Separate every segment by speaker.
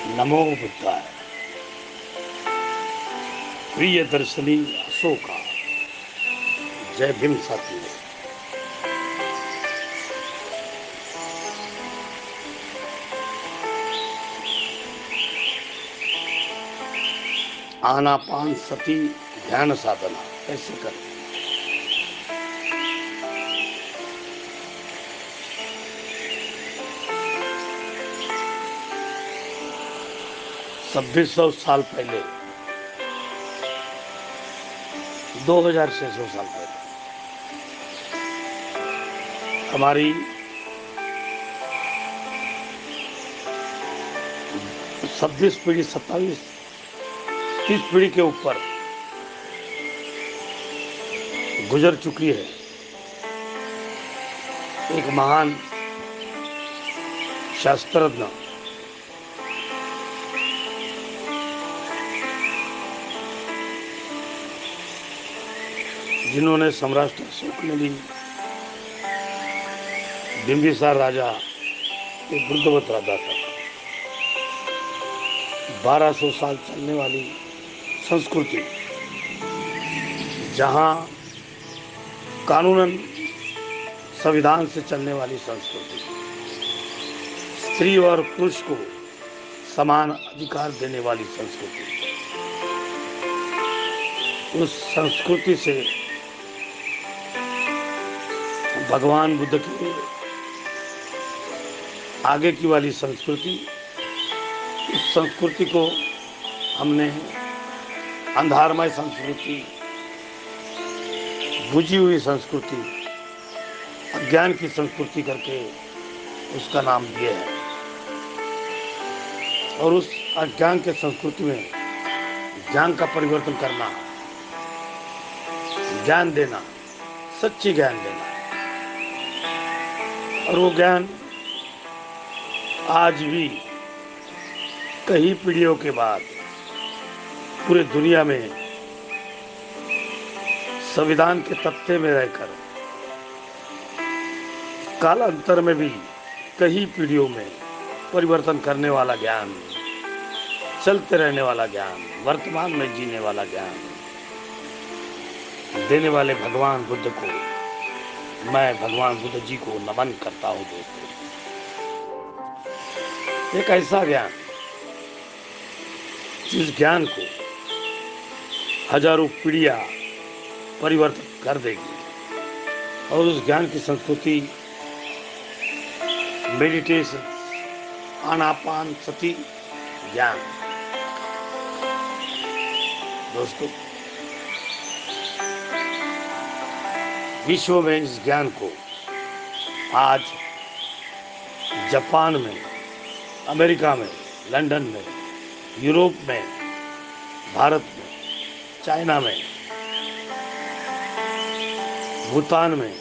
Speaker 1: नमो बुद्धाय। प्रिय दर्शनी अशोका। जय भीम साथियों। आनापान सती ध्यान साधना कैसे करें। छब्बीस सौ साल पहले, 2600 साल पहले हमारी 26 पीढ़ी, 27, 30 पीढ़ी के ऊपर गुजर चुकी है। एक महान शास्त्रज्ञ जिन्होंने सम्राट अशोक ने भी बिंबिसार राजा एक वृद्धवत राजा था। 1200 साल चलने वाली संस्कृति, जहां कानूनन संविधान से चलने वाली संस्कृति, स्त्री और पुरुष को समान अधिकार देने वाली संस्कृति, उस संस्कृति से भगवान बुद्ध की आगे की वाली संस्कृति, उस संस्कृति को हमने अंधारमय संस्कृति, बुझी हुई संस्कृति, अज्ञान की संस्कृति करके उसका नाम दिया है। और उस अज्ञान के संस्कृति में ज्ञान का परिवर्तन करना, ज्ञान देना, सच्ची ज्ञान देना। और वो ज्ञान आज भी कई पीढ़ियों के बाद पूरे दुनिया में संविधान के तख्ते में रहकर, कालांतर में भी कई पीढ़ियों में परिवर्तन करने वाला ज्ञान, चलते रहने वाला ज्ञान, वर्तमान में जीने वाला ज्ञान देने वाले भगवान बुद्ध को मैं, भगवान बुद्ध जी को नमन करता हूं। दोस्तों, एक ऐसा ज्ञान जिस ज्ञान को हजारों पीढ़ियां परिवर्तित कर देगी, और उस ज्ञान की संस्कृति मेडिटेशन, आनापान सती ज्ञान। दोस्तों, विश्व में इस ज्ञान को आज जापान में, अमेरिका में, लंदन में, यूरोप में, भारत में, चाइना में, भूटान में,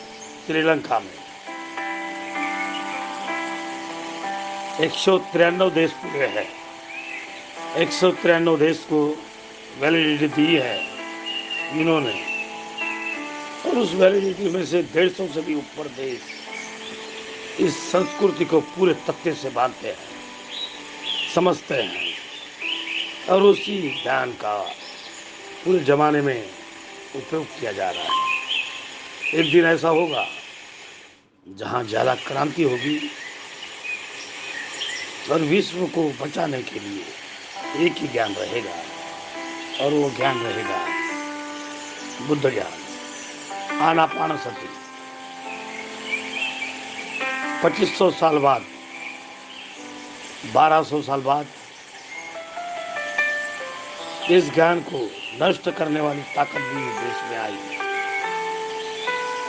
Speaker 1: श्रीलंका में 193 देश पूरे हैं। 193 देश को वैलिडिटी दी है इन्होंने, और उस वैलिडिटी में से 150 से भी ऊपर देश इस संस्कृति को पूरे तख्ते से बांधते हैं, समझते हैं, और उसी ज्ञान का पूरे जमाने में उपयोग किया जा रहा है। एक दिन ऐसा होगा जहां ज्यादा क्रांति होगी, और विश्व को बचाने के लिए एक ही ज्ञान रहेगा, और वो ज्ञान रहेगा बुद्ध ज्ञान, आनापान सती। 2500 साल बाद, 1200 साल बाद इस ज्ञान को नष्ट करने वाली ताकत भी देश में आई,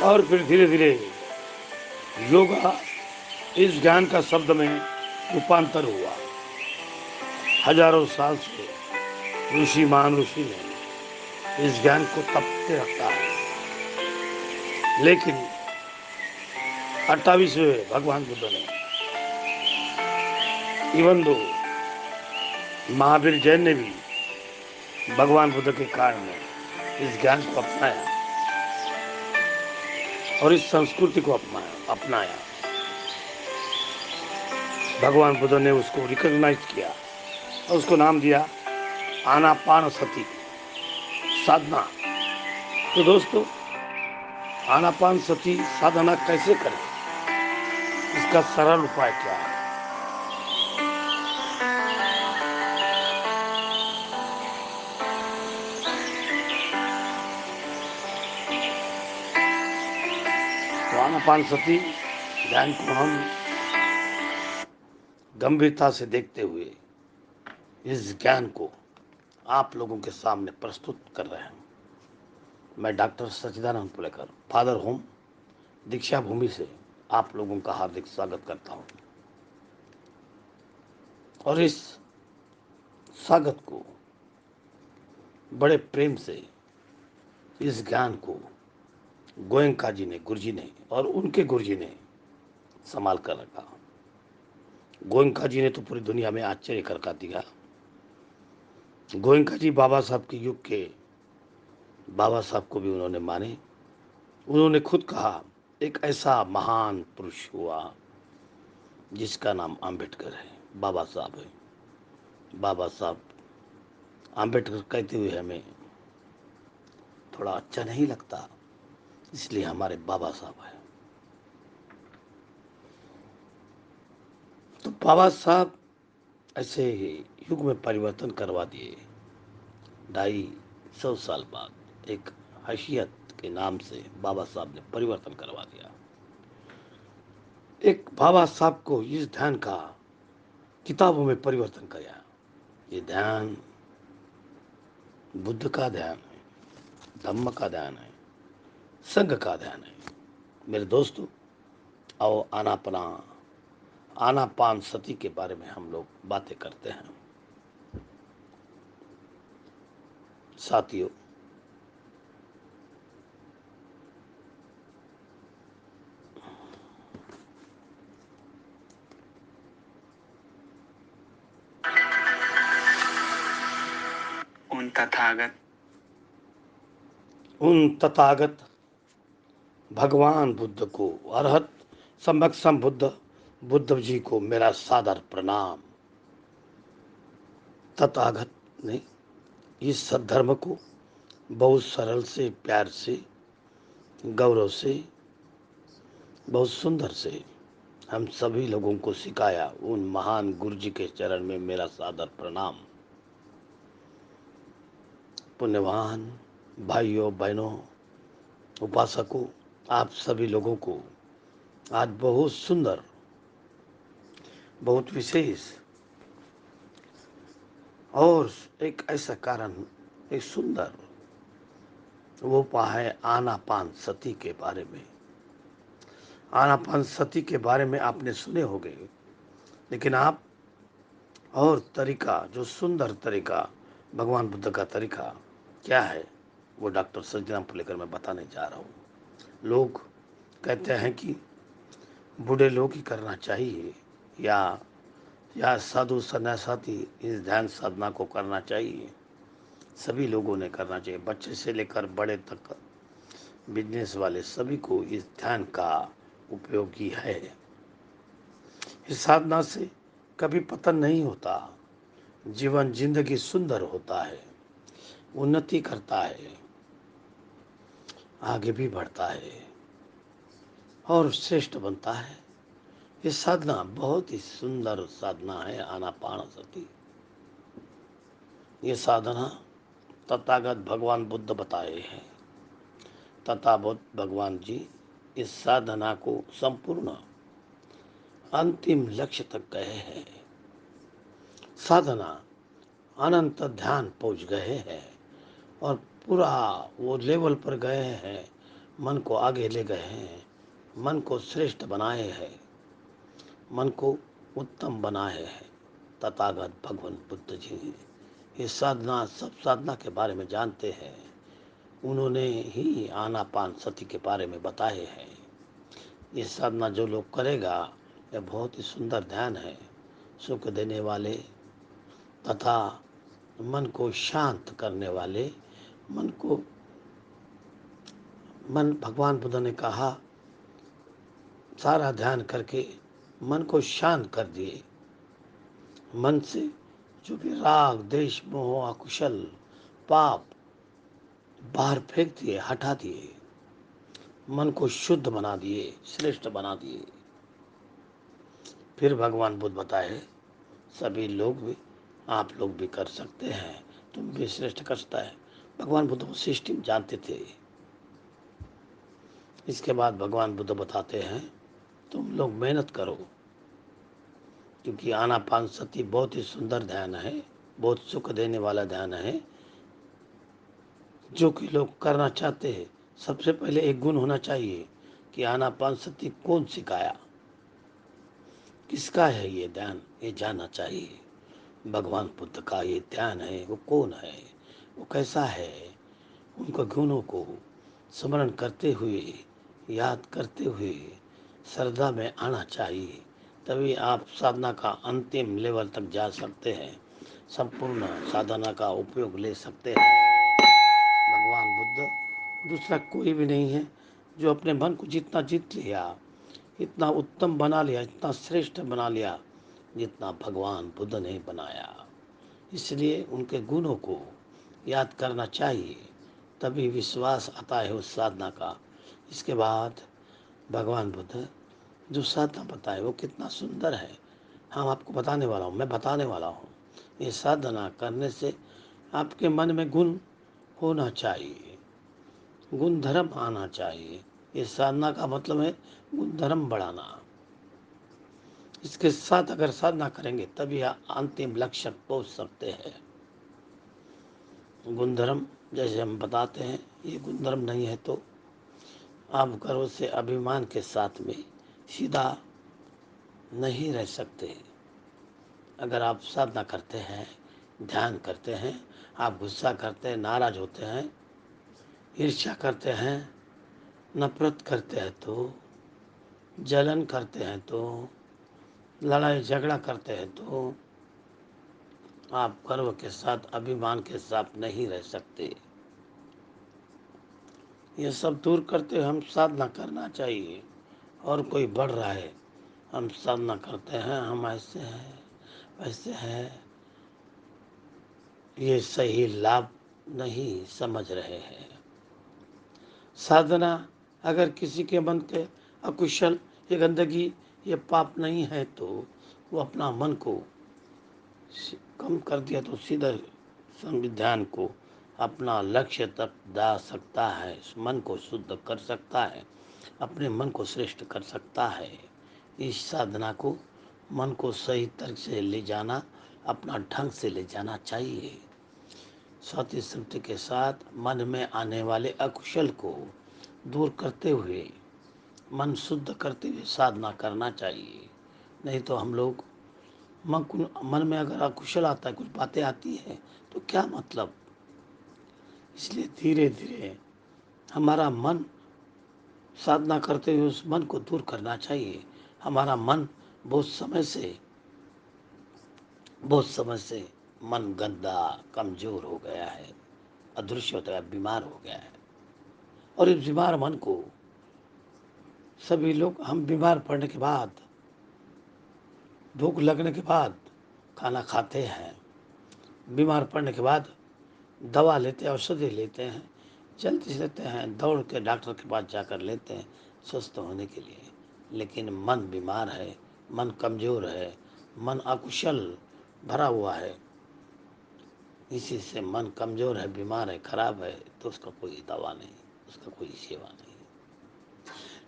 Speaker 1: और फिर धीरे धीरे योगा इस ज्ञान का शब्द में रूपांतर हुआ। हजारों साल से ऋषि, महान ऋषि ने इस ज्ञान को तपते रखा है, लेकिन 28वें भगवान बुद्ध ने, इवन दो महावीर जैन ने भी भगवान बुद्ध के कारण इस ज्ञान को अपनाया और इस संस्कृति को अपनाया। भगवान बुद्ध ने उसको रिकॉग्नाइज किया और उसको नाम दिया आनापानसति साधना। तो दोस्तों, आनापानसति साधना कैसे करें, इसका सरल उपाय क्या है? तो आनापानसति ध्यान को हम गंभीरता से देखते हुए इस ज्ञान को आप लोगों के सामने प्रस्तुत कर रहे हैं। मैं डॉक्टर सच्चिदानंद पुलेकर, फादर होम, दीक्षा भूमि से आप लोगों का हार्दिक स्वागत करता हूं। और इस स्वागत को बड़े प्रेम से, इस ज्ञान को गोयंका जी ने, गुरुजी ने और उनके गुरुजी ने संभाल कर रखा। गोयंका जी ने तो पूरी दुनिया में आश्चर्य करका दिया। गोयंका जी बाबा साहब के युग के बाबा साहब को भी उन्होंने माने। उन्होंने खुद कहा, एक ऐसा महान पुरुष हुआ जिसका नाम आम्बेडकर है, बाबा साहब है। बाबा साहब आम्बेडकर कहते हुए हमें थोड़ा अच्छा नहीं लगता, इसलिए हमारे बाबा साहब है। तो बाबा साहब ऐसे युग में परिवर्तन करवा दिए। 250 साल बाद एक हैसियत के नाम से बाबा साहब ने परिवर्तन करवा दिया। एक बाबा साहब को इस ध्यान का किताबों में परिवर्तन किया। ये ध्यान बुद्ध का ध्यान है, धम्म का ध्यान है, संघ का ध्यान है। मेरे दोस्तों, आओ आनापान सती के बारे में हम लोग बातें करते हैं। साथियों, उन तथागत भगवान बुद्ध को, अरहत सम्यक संबुद्ध बुद्ध जी को मेरा सादर प्रणाम। तथागत ने इस सद्धर्म को बहुत सरल से, प्यार से, गौरव से, बहुत सुंदर से हम सभी लोगों को सिखाया। उन महान गुरु जी के चरण में मेरा सादर प्रणाम। पुण्यवान भाइयों बहनों, उपासकों, आप सभी लोगों को आज बहुत सुंदर, बहुत विशेष और एक ऐसा कारण, एक सुंदर वो उपाय है आनापान सती के बारे में। आनापान सती के बारे में आपने सुने होंगे, लेकिन आप और तरीका, जो सुंदर तरीका, भगवान बुद्ध का तरीका क्या है, वो डॉक्टर सज्जनाम लेकर मैं बताने जा रहा हूँ। लोग कहते हैं कि बूढ़े लोग ही करना चाहिए, या साधु सन्यासी इस ध्यान साधना को करना चाहिए। सभी लोगों ने करना चाहिए, बच्चे से लेकर बड़े तक, बिजनेस वाले सभी को इस ध्यान का उपयोगी है। इस साधना से कभी पतन नहीं होता, जीवन जिंदगी सुंदर होता है, उन्नति करता है, आगे भी बढ़ता है और श्रेष्ठ बनता है। ये साधना बहुत ही सुंदर साधना है, आनापानसति। ये साधना तथागत भगवान बुद्ध बताए हैं। तथागत भगवान जी इस साधना को संपूर्ण अंतिम लक्ष्य तक गए हैं। साधना अनंत ध्यान पहुंच गए हैं और पूरा वो लेवल पर गए हैं, मन को आगे ले गए हैं, मन को श्रेष्ठ बनाए हैं, मन को उत्तम बनाए हैं तथागत भगवान बुद्ध जी। ये साधना, सब साधना के बारे में जानते हैं, उन्होंने ही आनापान सती के बारे में बताए हैं। ये साधना जो लोग करेगा, यह बहुत ही सुंदर ध्यान है, सुख देने वाले तथा मन को शांत करने वाले, मन भगवान बुद्ध ने कहा, सारा ध्यान करके मन को शांत कर दिए, मन से जो भी राग, द्वेष, मोह, अकुशल, पाप बाहर फेंक दिए, हटा दिए, मन को शुद्ध बना दिए, श्रेष्ठ बना दिए। फिर भगवान बुद्ध बताए, सभी लोग भी, आप लोग भी कर सकते हैं, तुम भी श्रेष्ठ कर सकता है। भगवान बुद्ध वो सिस्टम जानते थे। इसके बाद भगवान बुद्ध बताते हैं, तुम लोग मेहनत करो, क्योंकि आनापानसति बहुत ही सुंदर ध्यान है, बहुत सुख देने वाला ध्यान है, जो कि लोग करना चाहते हैं। सबसे पहले एक गुण होना चाहिए कि आनापानसति कौन सिखाया, किसका है ये ध्यान, ये जानना चाहिए। भगवान बुद्ध का ये ध्यान है, वो कौन है, वो कैसा है, उनके गुणों को स्मरण करते हुए, याद करते हुए श्रद्धा में आना चाहिए। तभी आप साधना का अंतिम लेवल तक जा सकते हैं, संपूर्ण साधना का उपयोग ले सकते हैं। भगवान बुद्ध दूसरा कोई भी नहीं है, जो अपने मन को जितना जीत लिया, इतना उत्तम बना लिया, इतना श्रेष्ठ बना लिया, जितना भगवान बुद्ध ने बनाया। इसलिए उनके गुणों को याद करना चाहिए, तभी विश्वास आता है उस साधना का। इसके बाद भगवान बुद्ध जो साधना बताए वो कितना सुंदर है, हम आपको बताने वाला हूँ, मैं बताने वाला हूँ। ये साधना करने से आपके मन में गुण होना चाहिए, गुण धर्म आना चाहिए। ये साधना का मतलब है गुण धर्म बढ़ाना। इसके साथ अगर साधना करेंगे तभी अंतिम लक्ष्य तक पहुँच सकते हैं। गुणधर्म जैसे हम बताते हैं, ये गुणधर्म नहीं है तो आप गर्व से, अभिमान के साथ में सीधा नहीं रह सकते। अगर आप साधना करते हैं, ध्यान करते हैं, आप गुस्सा करते हैं, नाराज होते हैं, ईर्ष्या करते हैं, नफरत करते हैं, तो जलन करते हैं, तो लड़ाई झगड़ा करते हैं, तो आप गर्व के साथ, अभिमान के साथ नहीं रह सकते। ये सब दूर करते हुए हम साधना करना चाहिए। और कोई बढ़ रहा है, हम साधना करते हैं, हम ऐसे हैं, वैसे हैं, ये सही लाभ नहीं समझ रहे हैं। साधना अगर किसी के मन के अकुशल, ये गंदगी, ये पाप नहीं है, तो वो अपना मन को कम कर दिया तो सीधा संविधान को अपना लक्ष्य तक जा सकता है, मन को शुद्ध कर सकता है, अपने मन को श्रेष्ठ कर सकता है। इस साधना को, मन को सही तरीके से ले जाना, अपना ढंग से ले जाना चाहिए। सत्य स्मृति के साथ मन में आने वाले अकुशल को दूर करते हुए, मन शुद्ध करते हुए साधना करना चाहिए। नहीं तो हम लोग मन में अगर अकुशल आता है, कुछ बातें आती है, तो क्या मतलब। इसलिए धीरे धीरे हमारा मन, साधना करते हुए उस मन को दूर करना चाहिए। हमारा मन बहुत समय से मन गंदा, कमजोर हो गया है, अदृश्य होता है, बीमार हो गया है। और इस बीमार मन को सभी लोग, हम बीमार पड़ने के बाद, भूख लगने के बाद खाना खाते हैं, बीमार पड़ने के बाद दवा लेते हैं, औषधि लेते हैं, जल्दी से लेते हैं, दौड़ के डॉक्टर के पास जाकर लेते हैं स्वस्थ होने के लिए। लेकिन मन बीमार है, मन कमज़ोर है, मन अकुशल भरा हुआ है, इसी से मन कमज़ोर है, बीमार है, खराब है, तो उसका कोई दवा नहीं, उसका कोई सेवा नहीं।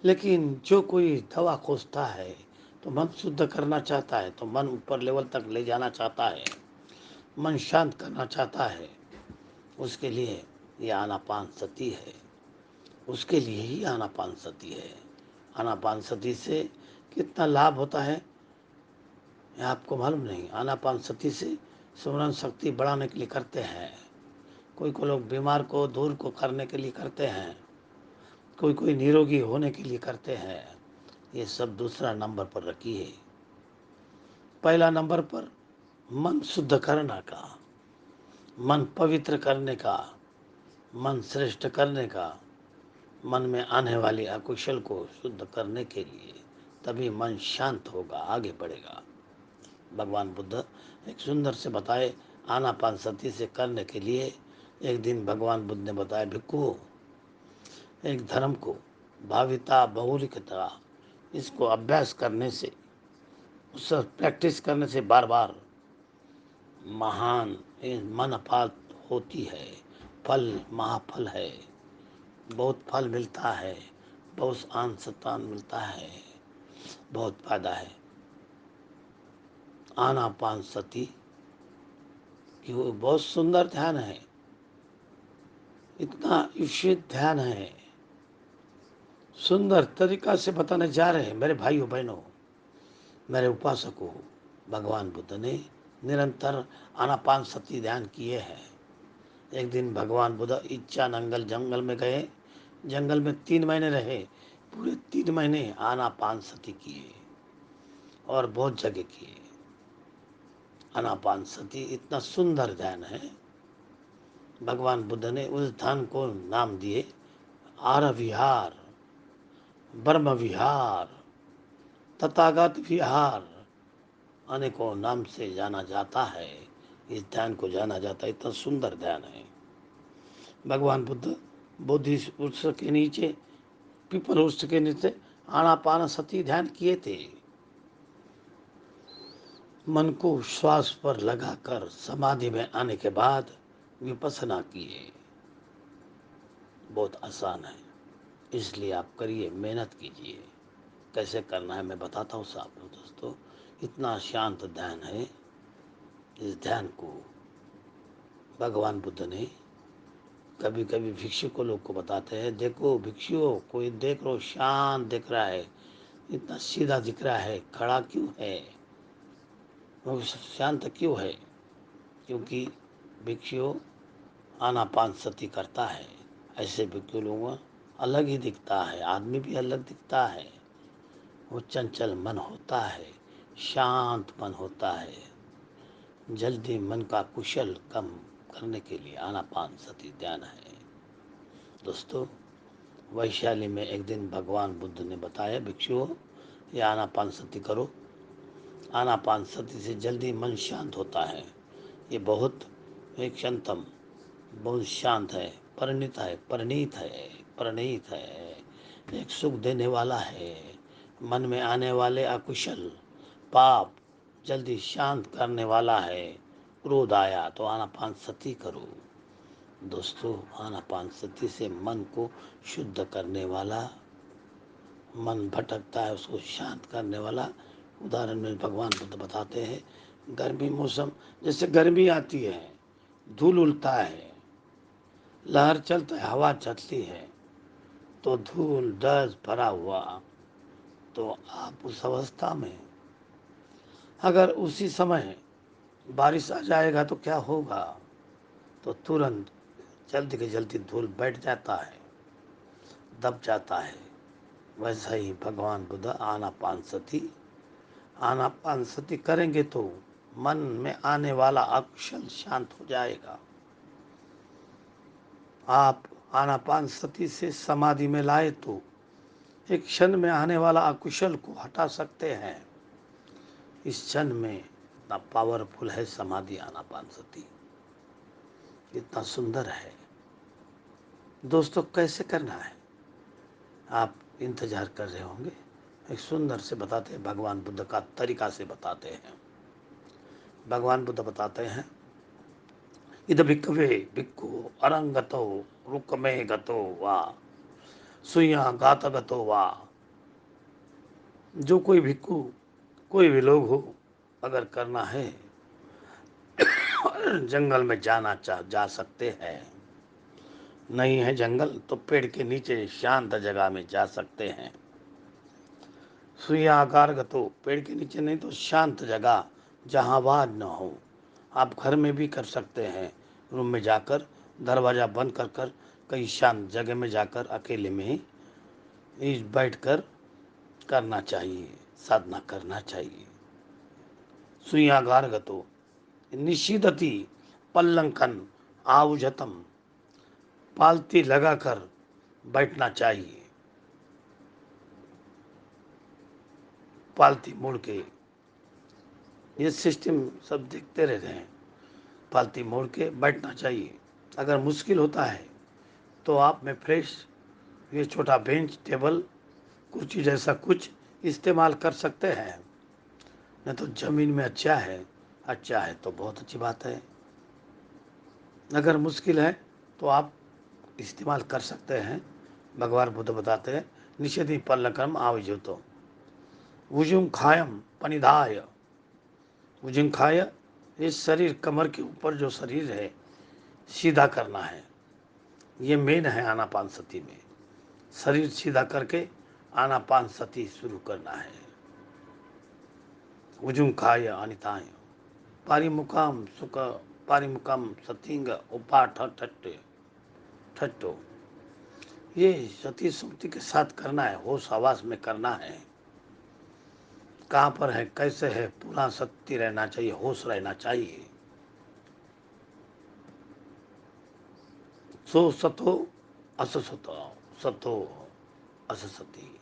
Speaker 1: लेकिन जो कोई दवा खोजता है, तो मन शुद्ध करना चाहता है, तो मन ऊपर लेवल तक ले जाना चाहता है, मन शांत करना चाहता है, उसके लिए ये आनापानसति है, उसके लिए ही आनापानसति है। आनापानसति से कितना लाभ होता है ये आपको मालूम नहीं। आनापानसति से स्मरण शक्ति बढ़ाने के लिए करते हैं, कोई कोई लोग बीमार को दूर को करने के लिए करते हैं, कोई कोई निरोगी होने के लिए करते हैं। ये सब दूसरा नंबर पर रखिए। पहला नंबर पर मन शुद्ध करने का, मन पवित्र करने का, मन श्रेष्ठ करने का, मन में आने वाली अकुशल को शुद्ध करने के लिए, तभी मन शांत होगा, आगे बढ़ेगा। भगवान बुद्ध एक सुंदर से बताए आनापानसती से करने के लिए। एक दिन भगवान बुद्ध ने बताया, भिक्खु, एक धर्म को भाविता बहुलिकता, इसको अभ्यास करने से, उससे प्रैक्टिस करने से बार बार महान मन अपात होती है, फल महाफल है, बहुत फल मिलता है, बहुत आन संतान मिलता है, बहुत फायदा है। आनापान सती कि वो बहुत सुंदर ध्यान है, इतना ईश्वित ध्यान है, सुंदर तरीका से बताने जा रहे हैं मेरे भाइयों बहनों, मेरे उपासकों। भगवान बुद्ध ने निरंतर आनापान सती ध्यान किए हैं। एक दिन भगवान बुद्ध इच्छा नंगल जंगल में गए, जंगल में 3 महीने रहे, पूरे 3 महीने आनापान सती किए और बहुत जगह किए। आनापान सती इतना सुंदर ध्यान है, भगवान बुद्ध ने उस ध्यान को नाम दिए आर्य विहार, ब्रह्म विहार, तथागत विहार, अनेकों नाम से जाना जाता है। इस ध्यान को जाना जाता है, इतना सुंदर ध्यान है। भगवान बुद्ध बोधि वृक्ष के नीचे, पीपल वृक्ष के नीचे आनापान सती ध्यान किए थे। मन को श्वास पर लगाकर समाधि में आने के बाद विपස්සना किए। बहुत आसान है, इसलिए आप करिए, मेहनत कीजिए। कैसे करना है मैं बताता हूँ साहब दोस्तों। इतना शांत ध्यान है, इस ध्यान को भगवान बुद्ध ने कभी कभी भिक्षुकों लोग को बताते हैं, देखो भिक्षुओं, कोई देख लो शांत दिख रहा है, इतना सीधा दिख रहा है, खड़ा क्यों है, वो शांत क्यों है? क्योंकि भिक्षु आनापान सती करता है। ऐसे भिक्षु लोगों अलग ही दिखता है, आदमी भी अलग दिखता है। वो चंचल मन होता है, शांत मन होता है। जल्दी मन का कुशल कम करने के लिए आनापान सती ध्यान है। दोस्तों, वैशाली में एक दिन भगवान बुद्ध ने बताया, भिक्षुओं, ये आनापान सती करो। आनापान सती से जल्दी मन शांत होता है। ये बहुत एक शांतम, बहुत शांत है, परिणीत है, एक सुख देने वाला है। मन में आने वाले अकुशल पाप जल्दी शांत करने वाला है। क्रोध आया तो आनापान सती करो। दोस्तों, आनापान सती से मन को शुद्ध करने वाला, मन भटकता है उसको शांत करने वाला। उदाहरण में भगवान बुद्ध बताते हैं, गर्मी मौसम, जैसे गर्मी आती है, धूल उड़ता है, लहर चलता है, हवा चलती है, तो धूल डस्ट भरा हुआ, तो आप उस अवस्था में अगर उसी समय बारिश आ जाएगा तो क्या होगा? तो तुरंत जल्दी के जल्दी धूल बैठ जाता है, दब जाता है। वैसा ही भगवान बुद्ध आनापान सती करेंगे तो मन में आने वाला अकुशल शांत हो जाएगा। आप आनापान सती से समाधि में लाए तो एक क्षण में आने वाला अकुशल को हटा सकते हैं। इस क्षण में इतना पावरफुल है समाधि, आनापान सती इतना सुंदर है। दोस्तों, कैसे करना है आप इंतजार कर रहे होंगे, एक सुंदर से बताते हैं, भगवान बुद्ध का तरीका से बताते हैं। भगवान बुद्ध बताते हैं, इद भिक्खवे भिक्खु अरंगतो रुकमे गतो वा सुया गात गतो वा। जो कोई भिक्खु, कोई भी लोग हो, अगर करना है जंगल में जा सकते हैं। नहीं है जंगल तो पेड़ के नीचे शांत जगह में जा सकते हैं। सूर्यागार गतो, पेड़ के नीचे नहीं तो शांत जगह जहाँ आवाज न हो। आप घर में भी कर सकते हैं, रूम में जाकर दरवाज़ा बंद कर कर कहीं शांत जगह में जाकर अकेले में ही बैठकर करना चाहिए, साधना करना चाहिए। सूर्यागार गतो निशीदति पल्लंकन आउजतम, पालती लगाकर बैठना चाहिए, पालती मुड़ के ये सिस्टम सब देखते रहते हैं, पालती मोड़ के बैठना चाहिए। अगर मुश्किल होता है तो आप में फ्रेश ये छोटा बेंच, टेबल, कुर्सी जैसा कुछ इस्तेमाल कर सकते हैं। नहीं तो ज़मीन में अच्छा है तो बहुत अच्छी बात है। अगर मुश्किल है तो आप इस्तेमाल कर सकते हैं। भगवान बुद्ध बताते हैं, निषेधि पल्लकम आवजुतो भुजुंग खायम पनिधाय। भुजुंग खाय, इस शरीर, कमर के ऊपर जो शरीर है सीधा करना है। ये मेन है आनापानसती में। शरीर सीधा करके आनापानसती शुरू करना है। भुजुंग खाय अनिताय पारिमुखाम सुख पारिमुखम सतिंग उपा ठट्टे ठट्टो। ये सती सुक्ति के साथ करना है, होश आवास में करना है। कहाँ पर है, कैसे है, पूरा सत्य रहना चाहिए, होश रहना चाहिए। सो सतो अससतो सतो अससती।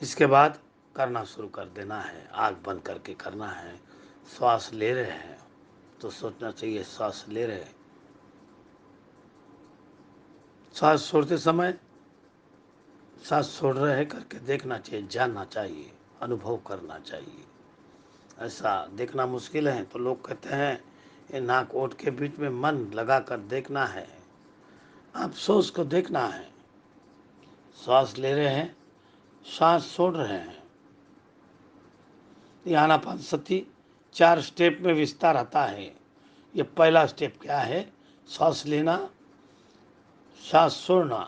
Speaker 1: इसके बाद करना शुरू कर देना है, आग बंद करके करना है। श्वास ले रहे हैं तो सोचना चाहिए श्वास ले रहे हैं। श्वास छोड़ते समय सांस छोड़ रहे हैं करके देखना चाहिए, जानना चाहिए, अनुभव करना चाहिए। ऐसा देखना मुश्किल है तो लोग कहते हैं ये नाक ओठ के बीच में मन लगा कर देखना है। आप सोच को देखना है। सांस ले रहे हैं, सांस छोड़ रहे हैं। ये आनापानसती 4 स्टेप में विस्तार आता है। ये पहला स्टेप क्या है, सांस लेना, सांस छोड़ना,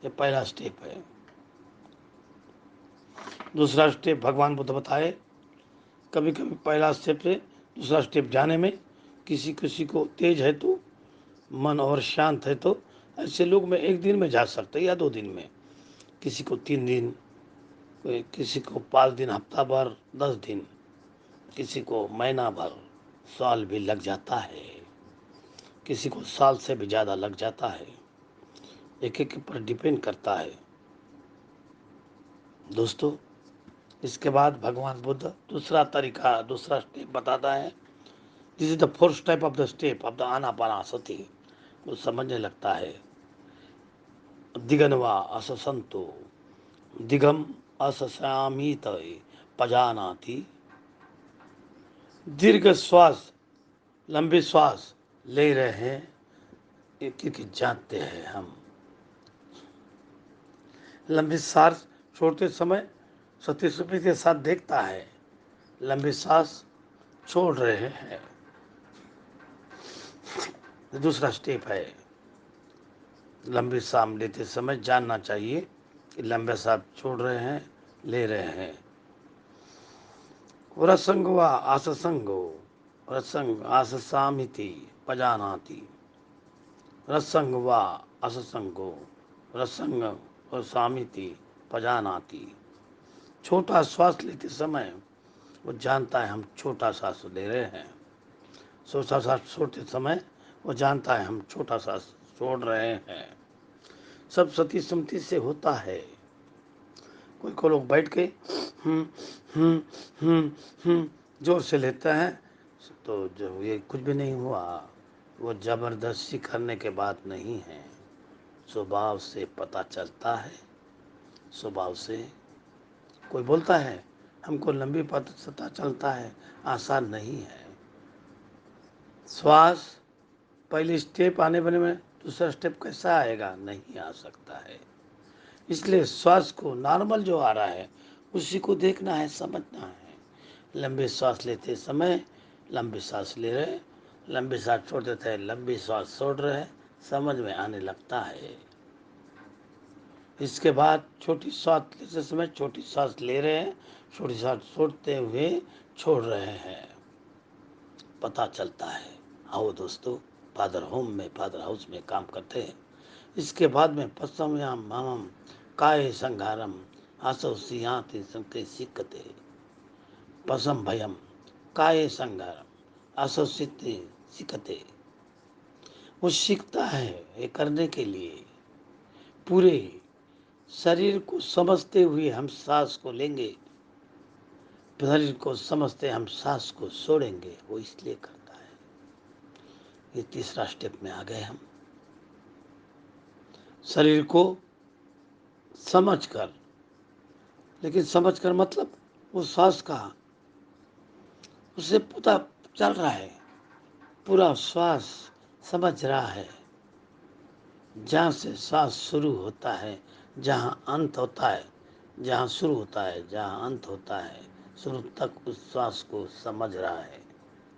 Speaker 1: ये पहला स्टेप है। दूसरा स्टेप भगवान बुद्ध बताए, कभी कभी पहला स्टेप से दूसरा स्टेप जाने में किसी किसी को तेज है तो मन और शांत है तो ऐसे लोग में 1 दिन में जा सकते या 2 दिन में, किसी को 3 दिन, किसी को 5 दिन, हफ्ता भर, 10 दिन, किसी को महीना भर, साल भी लग जाता है, किसी को साल से भी ज़्यादा लग जाता है। एक एक पर डिपेंड करता है दोस्तों। इसके बाद भगवान बुद्ध दूसरा तरीका, दूसरा स्टेप बताता है। This is the 4th step of the step of the Anapanasati. वो समझने लगता है, दिगनवा अससंतो दिगम अससामीत पजानाति। दीर्घ श्वास, लंबी श्वास ले रहे हैं, एक एक जानते हैं हम। लंबी सांस छोड़ते समय सती सुपी के साथ देखता है, लंबी सांस छोड़ रहे हैं। दूसरा स्टेप है, लंबी सांस लेते समय जानना चाहिए कि लंबे सांस छोड़ रहे हैं, ले रहे हैं। रसंग व आससंगो रसंग आससामिति पजानाति। रसंग व अससंगो रसंग और सामिति पजानाति। छोटा श्वास लेते समय वो जानता है हम छोटा सांस ले रहे हैं। छोटा सांस छोड़ते समय वो जानता है हम छोटा सांस छोड़ रहे हैं। सब सती सुमति से होता है। कोई को लोग बैठ के हम्म हम्म जोर से लेते हैं तो जो ये कुछ भी नहीं हुआ, वो जबरदस्ती करने के बाद नहीं है, स्वभाव से पता चलता है। स्वभाव से कोई बोलता है हमको लंबी पता चलता है, आसान नहीं है। श्वास पहले स्टेप आने बने में दूसरा स्टेप कैसा आएगा, नहीं आ सकता है। इसलिए श्वास को नॉर्मल जो आ रहा है उसी को देखना है, समझना है। लंबी सांस लेते समय लंबी सांस ले रहे, लंबी सांस छोड़ते थे लंबी सांस छोड़ रहे, समझ में आने लगता है। इसके बाद छोटी सांस लेते समय छोटी सांस ले रहे हैं, छोटी सांस छोड़ते हुए छोड़ रहे हैं, पता चलता है। आओ दोस्तों, फादर होम में, फादर हाउस में काम करते हैं। इसके बाद में पश्चिमयाम मामम काय संघारम आसो सियाति संके सिकते। पसम भयम काय संघारम आसो सिद्धि सिकते। वो सीखता है ये करने के लिए। पूरे शरीर को समझते हुए हम सांस को लेंगे, शरीर को समझते हम सांस को छोड़ेंगे, वो इसलिए करता है। ये तीसरा स्टेप में आ गए हम। शरीर को समझकर, लेकिन समझकर मतलब वो श्वास का उससे पता चल रहा है, पूरा श्वास समझ रहा है, जहाँ से सांस शुरू होता है, जहाँ अंत होता है, जहाँ शुरू होता है, जहाँ अंत होता है, शुरू तक उस श्वास को समझ रहा है,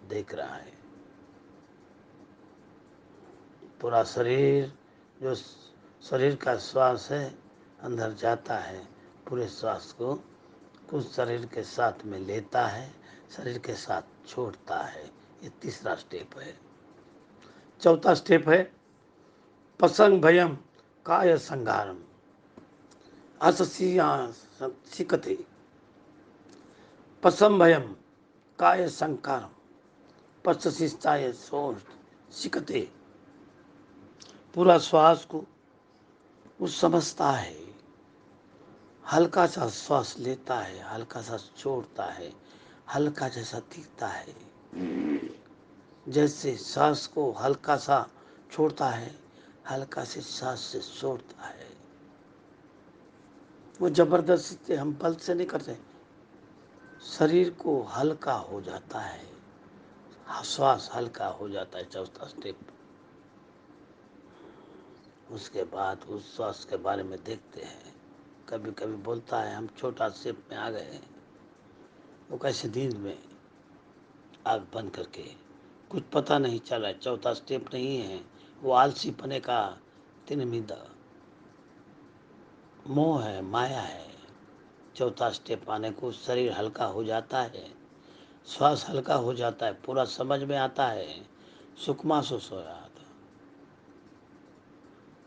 Speaker 1: देख रहा है। पूरा शरीर जो शरीर का श्वास है अंदर जाता है, पूरे श्वास को कुछ शरीर के साथ में लेता है, शरीर के साथ छोड़ता है। ये तीसरा स्टेप है। चौथा स्टेप है पसंग भयम काय संगारम अससिया सिकते पसम भयम काय संकारम पश्चिस्ताय सोच सिकते। पूरा श्वास को वो समझता है, हल्का सा श्वास लेता है, हल्का सा छोड़ता है, हल्का जैसा दिखता है, जैसे सांस को हल्का सा छोड़ता है, हल्का से सांस से छोड़ता है। वो जबरदस्ती से हम बल से नहीं करते, शरीर को हल्का हो जाता है, श्वास हल्का हो जाता है। चौथा स्टेप। उसके बाद उस श्वास के बारे में देखते हैं। कभी कभी बोलता है हम छोटा स्टेप में आ गए हैं। वो कैसे नींद में आग बंद करके कुछ पता नहीं चला, चौथा स्टेप नहीं है, वो आलसी पने का तिनमिदा मोह है, माया है। चौथा स्टेप आने को शरीर हल्का हो जाता है, श्वास हल्का हो जाता है, पूरा समझ में आता है, सुख महसूस हो रहा था,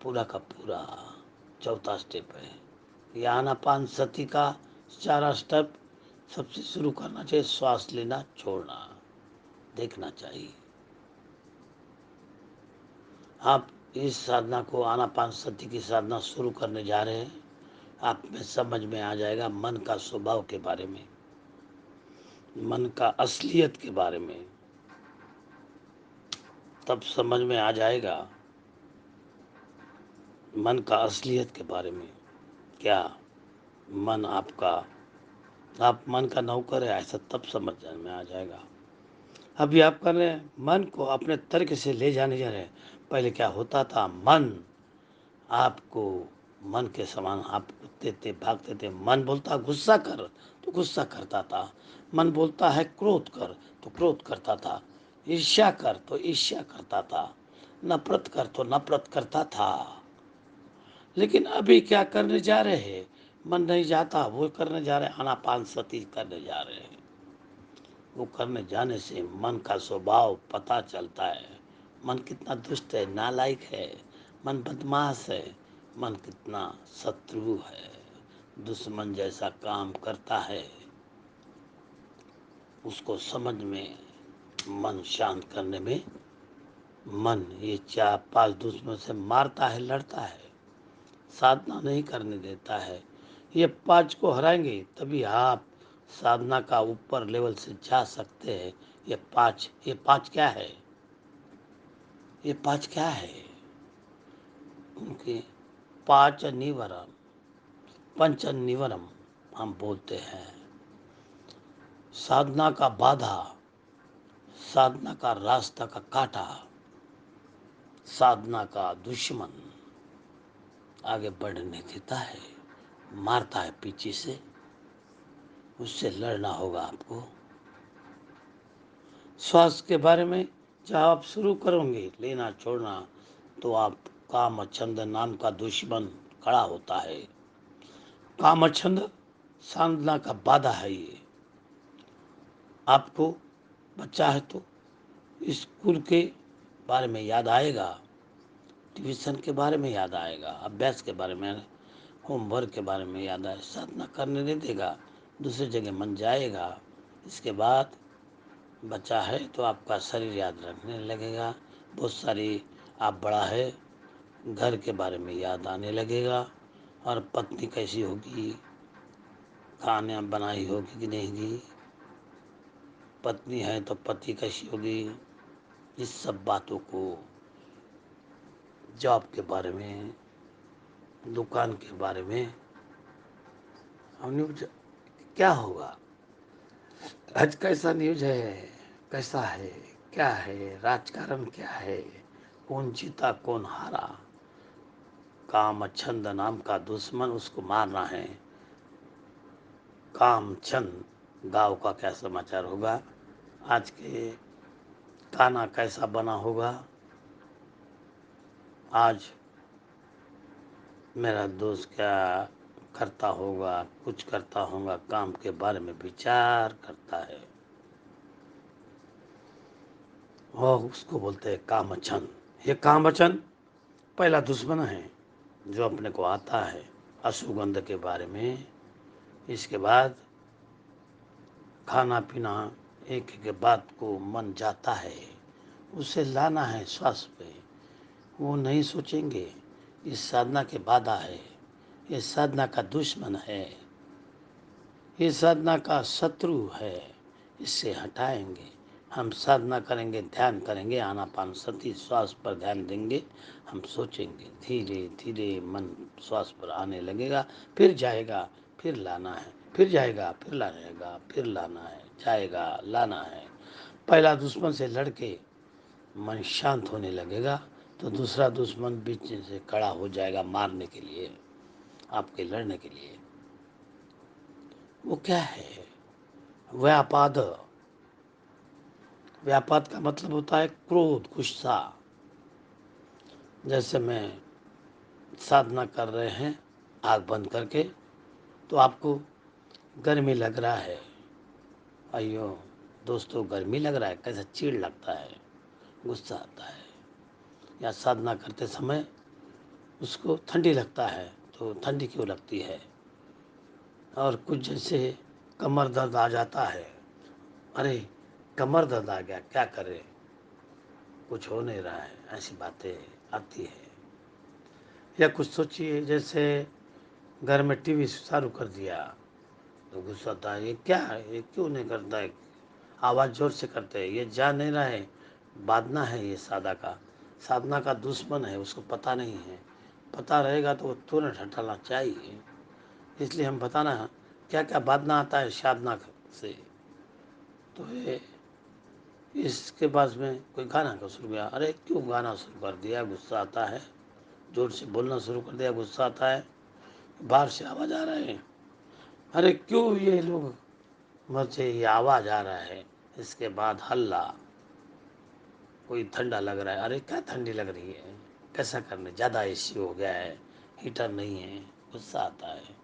Speaker 1: पूरा का पूरा। चौथा स्टेप है। ये आनापान सती का चारा स्टेप सबसे शुरू करना चाहिए। श्वास लेना छोड़ना देखना चाहिए। आप इस साधना को आनापान सती की साधना शुरू करने जा रहे हैं, आप में समझ में आ जाएगा मन का स्वभाव के बारे में, मन का असलियत के बारे में। तब समझ में आ जाएगा मन का असलियत के बारे में। क्या मन आपका, आप मन का नौकर है, ऐसा तब समझ में आ जाएगा। अभी आप कर रहे हैं, मन को अपने तर्क से ले जाने जा रहे हैं। पहले क्या होता था, मन आपको मन के समान आप कुत्ते थे, भागते थे। मन बोलता गुस्सा कर तो गुस्सा करता था, मन बोलता है क्रोध कर तो क्रोध करता था, ईर्ष्या कर तो ईर्ष्या करता था, नफरत कर तो नफरत करता था। लेकिन अभी क्या करने जा रहे हैं, मन नहीं जाता, वो करने जा रहे हैं, आनापान सती करने जा रहे हैं। वो करने जाने से मन का स्वभाव पता चलता है। मन कितना दुष्ट है, नालायक है, मन बदमाश है, मन कितना शत्रु है, दुश्मन जैसा काम करता है। उसको समझ में, मन शांत करने में, मन ये 4-5 दुश्मन से मारता है, लड़ता है, साधना नहीं करने देता है। ये 5 को हराएंगे तभी आप साधना का ऊपर लेवल से जा सकते हैं। ये पांच क्या है, ये 5 क्या है, उनके 5 निवरम, पंच निवरम हम बोलते हैं। साधना का बाधा, साधना का रास्ता का कांटा, साधना का दुश्मन आगे बढ़ने देता है, मारता है पीछे से, उससे लड़ना होगा आपको। स्वास्थ्य के बारे में जब आप शुरू करोगे लेना छोड़ना, तो आप कामछंद नाम का दुश्मन खड़ा होता है। कामछंद साधना का बाधा है। ये आपको बच्चा है तो स्कूल के बारे में याद आएगा, ट्यूशन के बारे में याद आएगा, अभ्यास के बारे में, होमवर्क के बारे में याद आए, साधना करने नहीं देगा, दूसरी जगह मन जाएगा। इसके बाद बच्चा है तो आपका शरीर याद रखने लगेगा, बहुत सारी, आप बड़ा है घर के बारे में याद आने लगेगा, और पत्नी कैसी होगी, खाना बनाई होगी कि नहीं होगी, पत्नी है तो पति कैसी होगी, इस सब बातों को, जॉब के बारे में, दुकान के बारे में हम न्यूज क्या होगा, आज कैसा न्यूज है, कैसा है, क्या है, राजकारण क्या है, कौन जीता कौन हारा, कामचंद नाम का दुश्मन उसको मारना है। कामचंद गांव का क्या समाचार होगा, आज के खाना कैसा बना होगा, आज मेरा दोस्त क्या करता होगा, कुछ करता होगा, काम के बारे में विचार करता है, और उसको बोलते हैं कामचंद। ये कामचंद पहला दुश्मन है जो अपने को आता है अश्वगंध के बारे में। इसके बाद खाना पीना एक एक बात को मन जाता है, उसे लाना है श्वास पे, वो नहीं सोचेंगे। इस साधना के बाधा है, ये साधना का दुश्मन है, ये साधना का शत्रु है, इससे हटाएंगे। हम साधना करेंगे, ध्यान करेंगे, आनापानसति श्वास पर ध्यान देंगे, हम सोचेंगे, धीरे धीरे मन श्वास पर आने लगेगा, फिर जाएगा, फिर लाना है, फिर जाएगा, फिर लाएगा, फिर लाना है, जाएगा, लाना है। पहला दुश्मन से लड़के मन शांत होने लगेगा तो दूसरा दुश्मन बीच से खड़ा हो जाएगा मारने के लिए, आपके लड़ने के लिए। वो क्या है, व्यापाद। व्यापाद का मतलब होता है क्रोध, गुस्सा। जैसे मैं साधना कर रहे हैं आँख बंद करके, तो आपको गर्मी लग रहा है, अयो दोस्तों गर्मी लग रहा है, कैसा चिढ़ लगता है, गुस्सा आता है। या साधना करते समय उसको ठंडी लगता है, तो ठंडी क्यों लगती है। और कुछ जैसे कमर दर्द आ जाता है, अरे कमर दर्द आ गया, क्या करें, कुछ हो नहीं रहा है, ऐसी बातें आती है। या कुछ सोचिए, जैसे घर में टीवी चालू कर दिया तो गुस्सा आता है, ये क्या है, ये क्यों नहीं करता है, आवाज़ जोर से करते हैं, ये जा नहीं रहा है, बांधना है। ये साधना का दुश्मन है, उसको पता नहीं है, पता रहेगा तो वो तुरंत हटाना चाहिए। इसलिए हम बताना क्या क्या बांधना आता है साधना से। तो ये इसके पास में कोई गाना का शुरू किया, अरे क्यों गाना शुरू कर दिया, गुस्सा आता है, जोर से बोलना शुरू कर दिया, गुस्सा आता है, बाहर से आवाज़ आ रहा है, अरे क्यों ये लोग, मुझे ये आवाज़ आ रहा है। इसके बाद हल्ला, कोई ठंडा लग रहा है, अरे क्या ठंडी लग रही है, कैसा करने, ज़्यादा एसी हो गया है, हीटर नहीं है, गुस्सा आता है।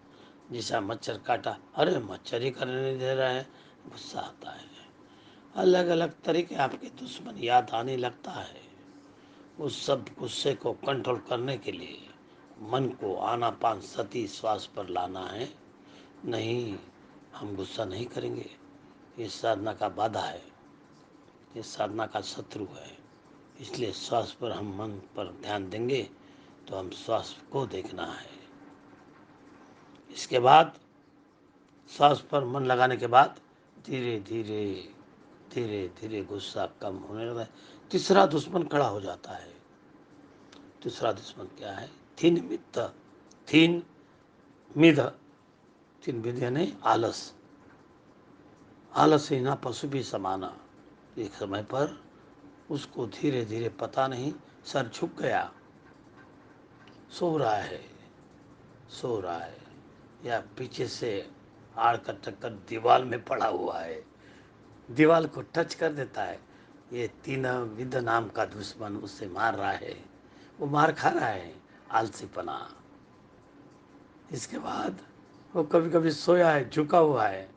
Speaker 1: जैसा मच्छर काटा, अरे मच्छर ही करने नहीं दे रहा है, गुस्सा आता है। अलग अलग तरीके आपके दुश्मन याद आने लगता है। उस सब गुस्से को कंट्रोल करने के लिए मन को आनापान सती श्वास पर लाना है। नहीं, हम गुस्सा नहीं करेंगे, ये साधना का बाधा है, ये साधना का शत्रु है। इसलिए श्वास पर हम मन पर ध्यान देंगे तो हम श्वास को देखना है। इसके बाद श्वास पर मन लगाने के बाद धीरे धीरे धीरे धीरे गुस्सा कम होने लगा है। तीसरा दुश्मन खड़ा हो जाता है। तीसरा दुश्मन क्या है, थीन मिद्ध। थीन मिध, थीन मिध यानी आलस। आलस ही ना पशु भी समाना। एक समय पर उसको धीरे धीरे पता नहीं, सर झुक गया, सो रहा है, सो रहा है, या पीछे से आड़ कर टक्कर दीवार में पड़ा हुआ है, दीवार को टच कर देता है। ये तीन विद नाम का दुश्मन उससे मार रहा है, वो मार खा रहा है, आलसीपना। इसके बाद वो कभी कभी सोया है, झुका हुआ है,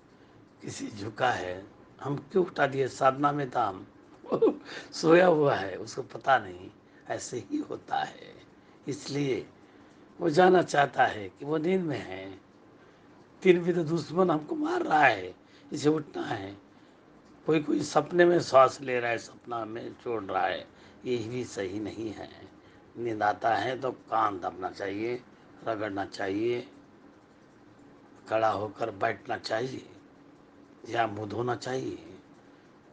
Speaker 1: किसी झुका है, हम क्यों उठा दिए, साधना में था हम। सोया हुआ है, उसको पता नहीं, ऐसे ही होता है। इसलिए वो जाना चाहता है कि वो नींद में है, तीन भी तो दुश्मन हमको मार रहा है, इसे उठना है। कोई कोई सपने में सांस ले रहा है, सपना में छोड़ रहा है, ये भी सही नहीं है। नींद आता है तो कान दबना चाहिए, रगड़ना चाहिए, खड़ा होकर बैठना चाहिए, या मुँह धोना चाहिए,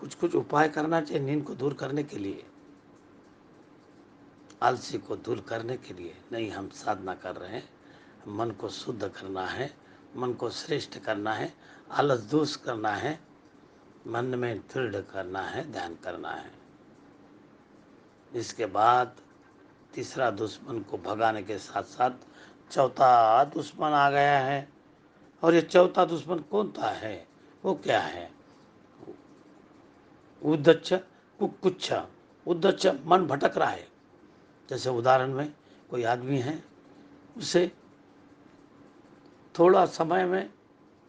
Speaker 1: कुछ कुछ उपाय करना चाहिए नींद को दूर करने के लिए, आलसी को दूर करने के लिए। नहीं, हम साधना कर रहे हैं, मन को शुद्ध करना है, मन को श्रेष्ठ करना है, आलस दूर करना है, मन में दृढ़ करना है, ध्यान करना है। इसके बाद तीसरा दुश्मन को भगाने के साथ साथ चौथा दुश्मन आ गया है। और ये चौथा दुश्मन कौन सा है? वो क्या है? उद्धच्च कुक्कुच्छ। उद्धच्च मन भटक रहा है। जैसे उदाहरण में कोई आदमी है, उसे थोड़ा समय में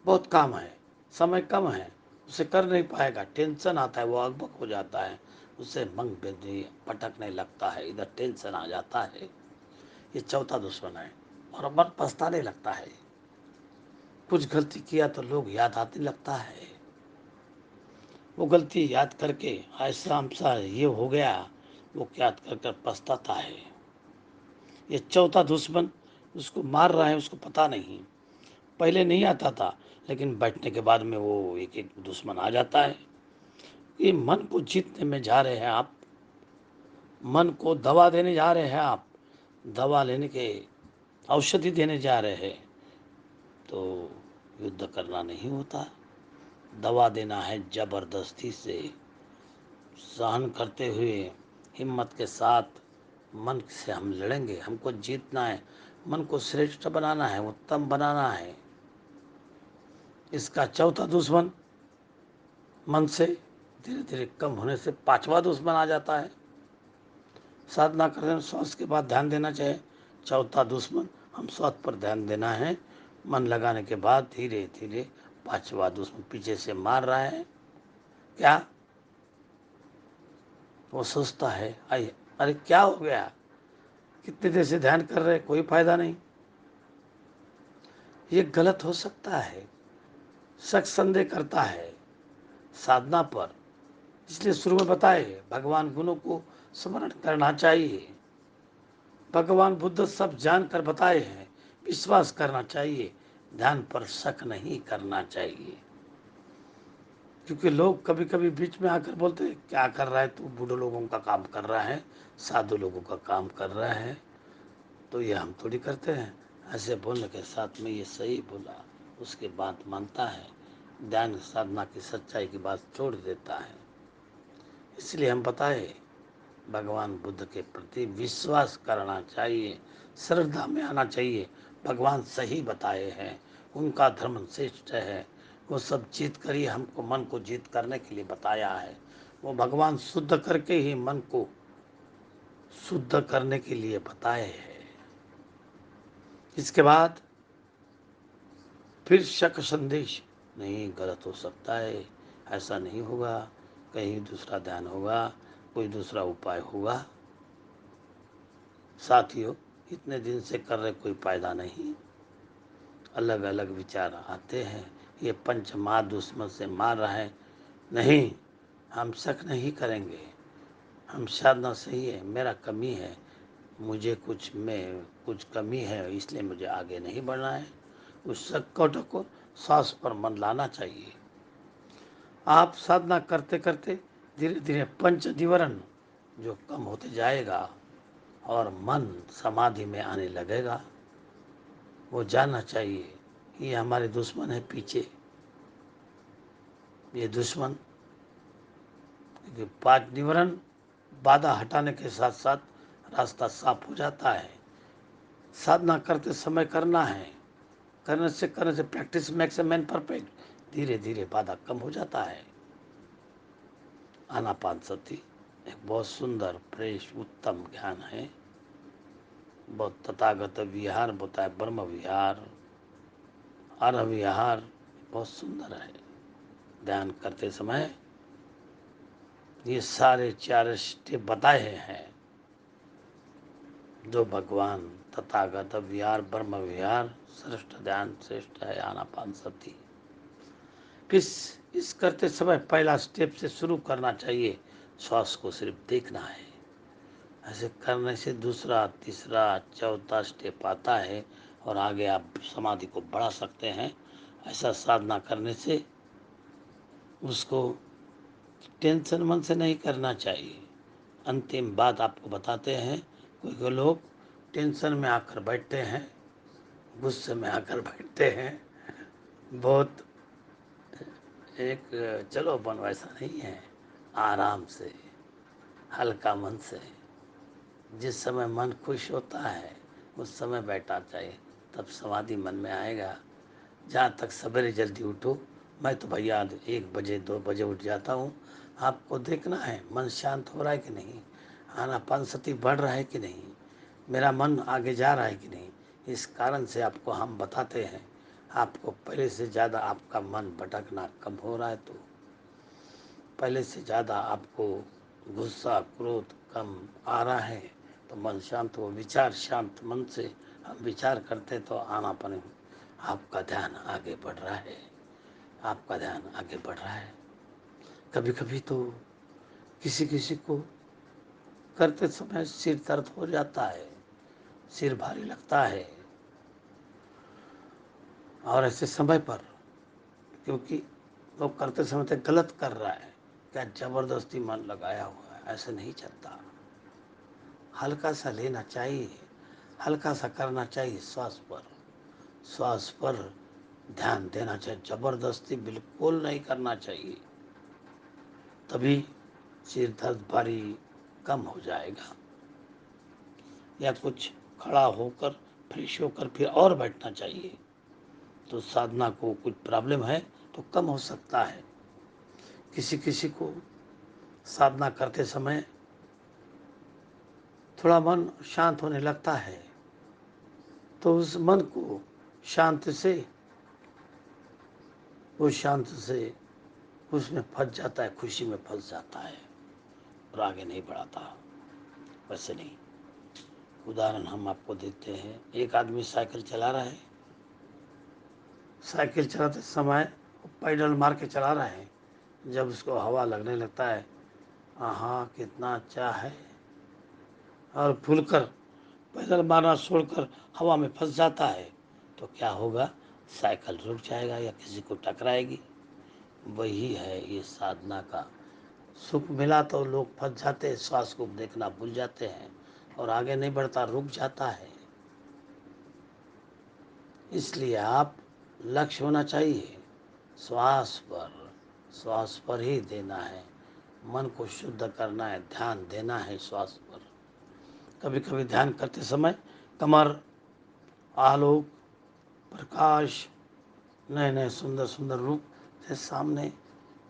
Speaker 1: बहुत काम है, समय कम है, उसे कर नहीं पाएगा, टेंशन आता है, वो अकबक हो जाता है, उससे मंग बेदी भटकने लगता है, इधर टेंशन आ जाता है। ये चौथा दुश्मन है। और मन पछताने लगता है। कुछ गलती किया तो लोग याद आने लगता है, वो गलती याद करके ऐसा हमसा ये हो गया, वो याद कर कर पछताता है। ये चौथा दुश्मन उसको मार रहा है, उसको पता नहीं। पहले नहीं आता था, लेकिन बैठने के बाद में वो एक एक दुश्मन आ जाता है। ये मन को जीतने में जा रहे हैं आप, मन को दवा देने जा रहे हैं आप, दवा लेने के औषधि देने जा रहे हैं, तो युद्ध करना नहीं होता। दवा देना है जबरदस्ती से, सहन करते हुए, हिम्मत के साथ मन से हम लड़ेंगे। हमको जीतना है, मन को श्रेष्ठ बनाना है, उत्तम बनाना है। इसका चौथा दुश्मन मन से धीरे धीरे कम होने से पांचवा दुश्मन आ जाता है। साधना करने में श्वास के बाद ध्यान देना चाहिए। चौथा दुश्मन हम श्वास पर ध्यान देना है। मन लगाने के बाद धीरे धीरे पांचवा दुश्मन पीछे से मार रहा है। क्या? वो सोचता है अरे क्या हो गया, कितने देर से ध्यान कर रहे, कोई फायदा नहीं। ये गलत हो सकता है, शक संदेह करता है साधना पर। इसलिए शुरू में बताए भगवान गुणों को स्मरण करना चाहिए। भगवान बुद्ध सब जानकर बताए हैं, विश्वास करना चाहिए, ध्यान पर शक नहीं करना चाहिए। क्योंकि लोग कभी कभी बीच में आकर बोलते हैं क्या कर रहा है तू, बूढ़े लोगों का काम कर रहा है, साधु लोगों का काम कर रहा है, तो ये हम थोड़ी करते हैं। ऐसे बोलने के साथ में ये सही बोला, उसकी बात मानता है, ध्यान साधना की सच्चाई की बात छोड़ देता है। इसलिए हम बताए भगवान बुद्ध के प्रति विश्वास करना चाहिए, श्रद्धा में आना चाहिए। भगवान सही बताए हैं, उनका धर्म श्रेष्ठ है, वो सब जीत कर ही हमको मन को जीत करने के लिए बताया है। वो भगवान शुद्ध करके ही मन को शुद्ध करने के लिए बताए हैं। इसके बाद फिर शक संदेश, नहीं गलत हो सकता है, ऐसा नहीं होगा, कहीं दूसरा ध्यान होगा, कोई दूसरा उपाय होगा। साथियों, इतने दिन से कर रहे कोई फायदा नहीं। अलग अलग विचार आते हैं, ये पंच मार दुश्मन से मार रहा है। नहीं, हम शक नहीं करेंगे, हम साधना सही है, मेरा कमी है, मुझे कुछ कमी है, इसलिए मुझे आगे नहीं बढ़ना है। उस शक को ढको, सांस पर मन लाना चाहिए। आप साधना करते करते धीरे धीरे पंच निवरण जो कम होते जाएगा और मन समाधि में आने लगेगा। वो जानना चाहिए ये हमारे दुश्मन है पीछे, ये दुश्मन। क्योंकि पांच निवरण बाधा हटाने के साथ साथ रास्ता साफ हो जाता है। साधना करते समय करना है, करने से practice makes a man perfect. धीरे धीरे बाधा कम हो जाता है। आनापानसति एक बहुत सुंदर फ्रेश उत्तम ज्ञान है। बहुत तथागत विहार होता है, ब्रह्म विहार, अर्ह विहार, बहुत सुंदर है। ध्यान करते समय ये सारे चार स्टेप बताए हैं, जो भगवान तथागत विहार, ब्रह्म विहार, श्रेष्ठ ध्यान श्रेष्ठ है आनापानसति। इस करते समय पहला स्टेप से शुरू करना चाहिए, श्वास को सिर्फ देखना है। ऐसे करने से दूसरा तीसरा चौथा स्टेप आता है और आगे आप समाधि को बढ़ा सकते हैं। ऐसा साधना करने से उसको टेंशन मन से नहीं करना चाहिए। अंतिम बात आपको बताते हैं, कोई कोई लोग टेंशन में आकर बैठते हैं, गुस्से में आकर बैठते हैं। बहुत एक चलो मन वैसा नहीं है, आराम से, हल्का मन से, जिस समय मन खुश होता है उस समय बैठना चाहिए, तब समाधि मन में आएगा। जहाँ तक सवेरे जल्दी उठो, मैं तो भैया 1 बजे 2 बजे उठ जाता हूँ। आपको देखना है मन शांत हो रहा है कि नहीं, आनापानसति बढ़ रहा है कि नहीं, मेरा मन आगे जा रहा है कि नहीं। इस कारण से आपको हम बताते हैं, आपको पहले से ज़्यादा आपका मन भटकना कम हो रहा है, तो पहले से ज़्यादा आपको गुस्सा क्रोध कम आ रहा है, तो मन शांत हो, विचार शांत मन से हम विचार करते तो आनापन, आपका ध्यान आगे बढ़ रहा है, आपका ध्यान आगे बढ़ रहा है। कभी कभी तो किसी किसी को करते समय सिर दर्द हो जाता है, सिर भारी लगता है, और ऐसे समय पर, क्योंकि वो करते समय तो गलत कर रहा है, क्या जबरदस्ती मन लगाया हुआ है, ऐसे नहीं चलता। हल्का सा लेना चाहिए, हल्का सा करना चाहिए, श्वास पर ध्यान देना चाहिए, जबरदस्ती बिल्कुल नहीं करना चाहिए, तभी सिर दर्द भारी कम हो जाएगा। या कुछ खड़ा होकर फ्रेश होकर फिर और बैठना चाहिए, तो साधना को कुछ प्रॉब्लम है तो कम हो सकता है। किसी किसी को साधना करते समय थोड़ा मन शांत होने लगता है, तो उस मन को शांत से, वो शांत से उसमें फंस जाता है, खुशी में फंस जाता है और आगे नहीं बढ़ाता। वैसे नहीं, उदाहरण हम आपको देते हैं। एक आदमी साइकिल चला रहा है, साइकिल चलाते समय पैडल मार के चला रहा है, जब उसको हवा लगने लगता है, हाँ कितना अच्छा है, और भूलकर पैदल मारना छोड़कर हवा में फंस जाता है, तो क्या होगा, साइकिल रुक जाएगा या किसी को टकराएगी। वही है ये साधना का सुख मिला तो लोग फंस जाते हैं, श्वास को देखना भूल जाते हैं और आगे नहीं बढ़ता, रुक जाता है। इसलिए आप लक्ष्य होना चाहिए श्वास पर ही देना है, मन को शुद्ध करना है, ध्यान देना है श्वास पर। कभी कभी ध्यान करते समय कमर, आलोक, प्रकाश, नए नए सुंदर सुंदर रूप से सामने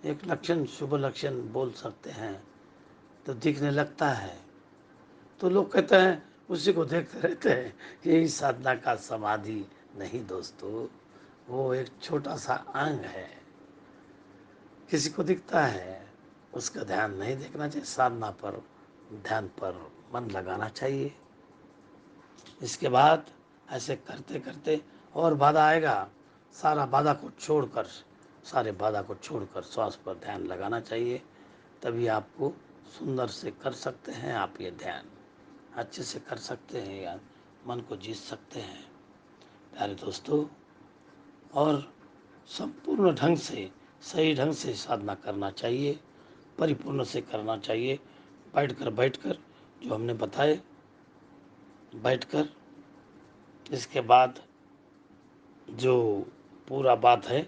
Speaker 1: एक लक्षण, शुभ लक्षण बोल सकते हैं, तो दिखने लगता है, तो लोग कहते हैं उसी को देखते रहते हैं। यही साधना का समाधि नहीं दोस्तों, वो एक छोटा सा अंग है, किसी को दिखता है उसका ध्यान नहीं देखना चाहिए, साधना पर, ध्यान पर मन लगाना चाहिए। इसके बाद ऐसे करते करते और बाधा आएगा, सारा बाधा को छोड़कर, सारे बाधा को छोड़कर श्वास पर ध्यान लगाना चाहिए, तभी आपको सुंदर से कर सकते हैं आप ये ध्यान, अच्छे से कर सकते हैं यार, मन को जीत सकते हैं प्यारे दोस्तों। और संपूर्ण ढंग से, सही ढंग से साधना करना चाहिए, परिपूर्ण से करना चाहिए, बैठकर जो हमने बताए, बैठकर। इसके बाद जो पूरा बात है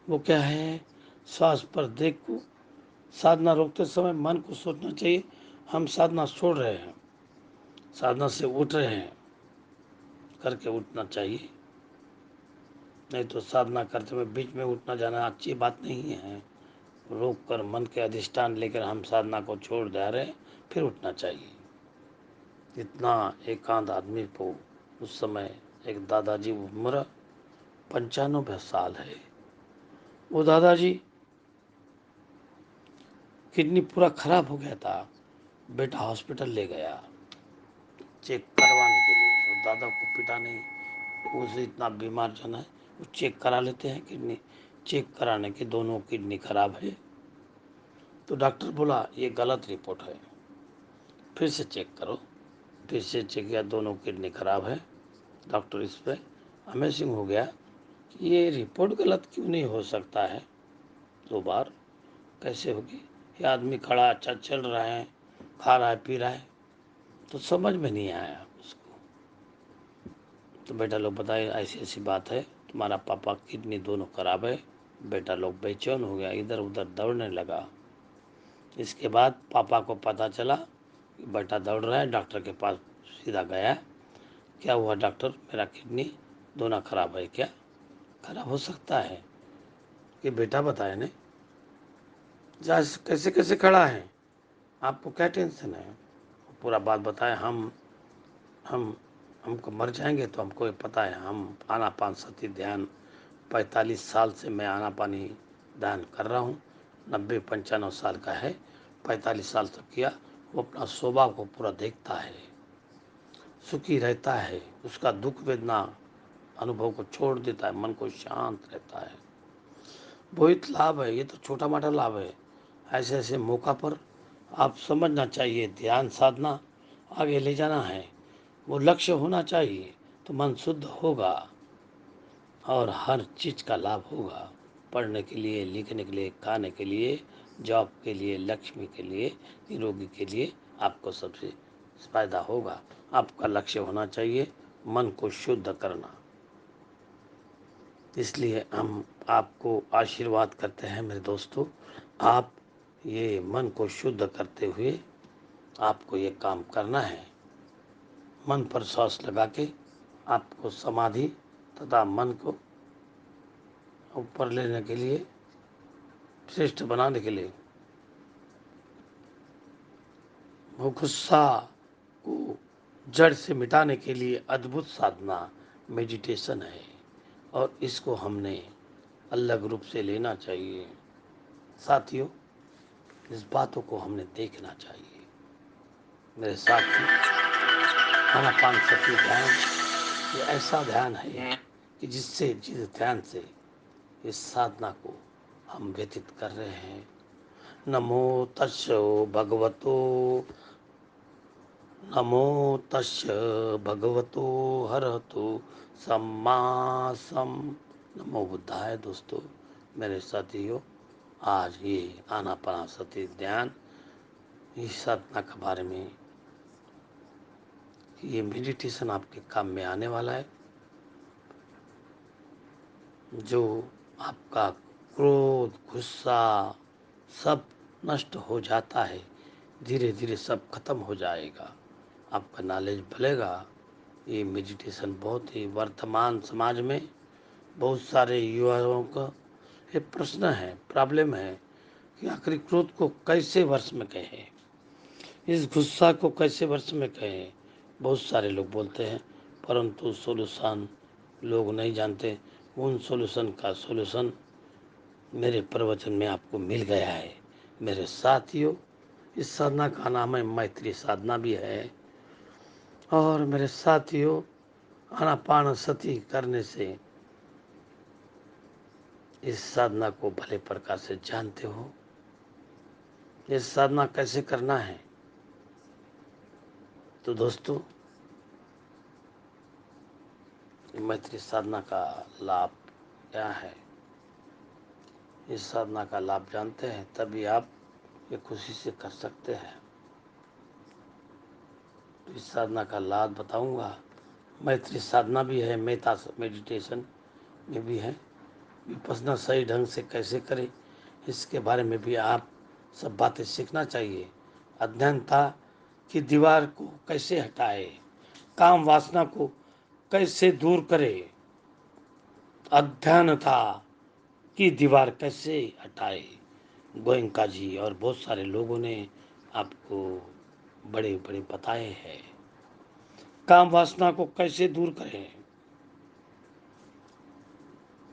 Speaker 1: वो क्या है, श्वास पर देख को साधना रोकते समय मन को सोचना चाहिए, हम साधना छोड़ रहे हैं, साधना से उठ रहे हैं, करके उठना चाहिए। नहीं तो साधना करते हुए बीच में उठना जाना अच्छी बात नहीं है। रोक कर मन के अधिष्ठान लेकर हम साधना को छोड़ दे रहे हैं, फिर उठना चाहिए। इतना एकांत आदमी को उस समय एक दादाजी, उम्र 95 साल है, वो दादाजी किडनी पूरा खराब हो गया था, बेटा हॉस्पिटल ले गया चेक करवाने के लिए, वो दादा को पिटा नहीं, उसे इतना बीमार जन है, वो चेक करा लेते हैं किडनी, चेक कराने के दोनों किडनी खराब है, तो डॉक्टर बोला ये गलत रिपोर्ट है, फिर से चेक करो। फिर से चेक किया, दोनों किडनी खराब है। डॉक्टर इस पर अमेजिंग हो गया कि ये रिपोर्ट गलत क्यों नहीं हो सकता है, 2 बार कैसे होगी? ये आदमी खड़ा अच्छा चल रहा है, खा रहा है, पी रहा है, तो समझ में नहीं आया उसको। तो बेटा लोग बताए ऐसी ऐसी बात है, तुम्हारा पापा किडनी दोनों खराब है। बेटा लोग बेचैन हो गया, इधर उधर दौड़ने लगा। इसके बाद पापा को पता चला कि बेटा दौड़ रहा है, डॉक्टर के पास सीधा गया। क्या हुआ डॉक्टर? मेरा किडनी दोनों खराब है। क्या खराब हो सकता है? कि बेटा बताए नहीं जा कैसे कैसे खड़ा है, आपको क्या टेंशन है? पूरा बात बताया। हम हमको मर जाएंगे तो हमको ये पता है। हम आनापान सती ध्यान 45 साल से मैं आनापानी ध्यान कर रहा हूँ। 90-95 साल का है, 45 साल तक किया। वो अपना स्वभाव को पूरा देखता है, सुखी रहता है, उसका दुख वेदना अनुभव को छोड़ देता है, मन को शांत रहता है। बहुत लाभ है, ये तो छोटा मोटा लाभ है। ऐसे ऐसे मौका पर आप समझना चाहिए, ध्यान साधना आगे ले जाना है, वो लक्ष्य होना चाहिए, तो मन शुद्ध होगा और हर चीज़ का लाभ होगा। पढ़ने के लिए, लिखने के लिए, खाने के लिए, जॉब के लिए, लक्ष्मी के लिए, निरोगी के लिए आपको सबसे फायदा होगा। आपका लक्ष्य होना चाहिए मन को शुद्ध करना। इसलिए हम आपको आशीर्वाद करते हैं मेरे दोस्तों। आप ये मन को शुद्ध करते हुए आपको ये काम करना है। मन पर सांस लगा के आपको समाधि तथा मन को ऊपर लेने के लिए, श्रेष्ठ बनाने के लिए, वो गुस्सा को जड़ से मिटाने के लिए अद्भुत साधना मेडिटेशन है। और इसको हमने अलग रूप से लेना चाहिए। साथियों, इस बातों को हमने देखना चाहिए। मेरे साथियों, आनापानसती ध्यान ये ऐसा ध्यान है कि जिस ध्यान से इस साधना को हम व्यतीत कर रहे हैं। नमो तस्य भगवतो नमो तस्य भगवतो हरहतो सम्मा सम। नमो बुद्धाय। दोस्तों, मेरे साथियों, आज ये आनापानसती ध्यान इस साधना के बारे में, ये मेडिटेशन आपके काम में आने वाला है। जो आपका क्रोध, गुस्सा सब नष्ट हो जाता है, धीरे धीरे सब खत्म हो जाएगा, आपका नॉलेज बढ़ेगा। ये मेडिटेशन बहुत ही वर्तमान समाज में बहुत सारे युवाओं का ये प्रश्न है, प्रॉब्लम है कि आखिर क्रोध को कैसे वश में कहें, इस गुस्सा को कैसे वश में कहें। बहुत सारे लोग बोलते हैं, परंतु सोल्यूशन लोग नहीं जानते। उन सोल्यूशन का सोल्यूशन मेरे प्रवचन में आपको मिल गया है। मेरे साथियों, इस साधना का नाम है मैत्री साधना भी है। और मेरे साथियों, आनापानसती करने से इस साधना को भले प्रकार से जानते हो। इस साधना कैसे करना है? तो दोस्तों, मैत्री साधना का लाभ क्या है? इस साधना का लाभ जानते हैं तभी आप ये खुशी से कर सकते हैं। तो इस साधना का लाभ बताऊंगा। मैत्री साधना भी है, मेता मेडिटेशन में भी है। विपස්සना सही ढंग से कैसे करें, इसके बारे में भी आप सब बातें सीखना चाहिए। अज्ञानता की दीवार को कैसे हटाए, काम वासना को कैसे दूर करे, अज्ञानता की दीवार कैसे हटाए। गोयंका जी और बहुत सारे लोगों ने आपको बड़े बड़े बताए हैं। काम वासना को कैसे दूर करें,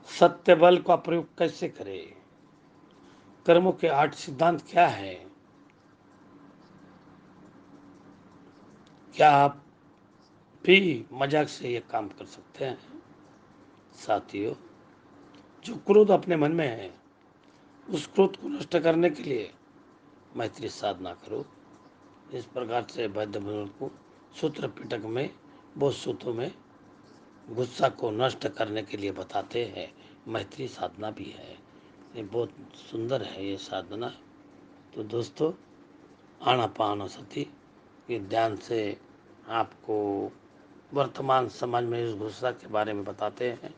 Speaker 1: सत्य बल का प्रयोग कैसे करें, कर्मों के 8 सिद्धांत क्या है। क्या आप भी मजाक से ये काम कर सकते हैं? साथियों, जो क्रोध अपने मन में है, उस क्रोध को नष्ट करने के लिए मैत्री साधना करो। इस प्रकार से वैद्य को सूत्र पिटक में बहुत सूत्रों में गुस्सा को नष्ट करने के लिए बताते हैं। मैत्री साधना भी है। ये बहुत सुंदर है ये साधना। तो दोस्तों, आनापानसति ये ध्यान से आपको वर्तमान समाज में इस गुस्सा के बारे में बताते हैं।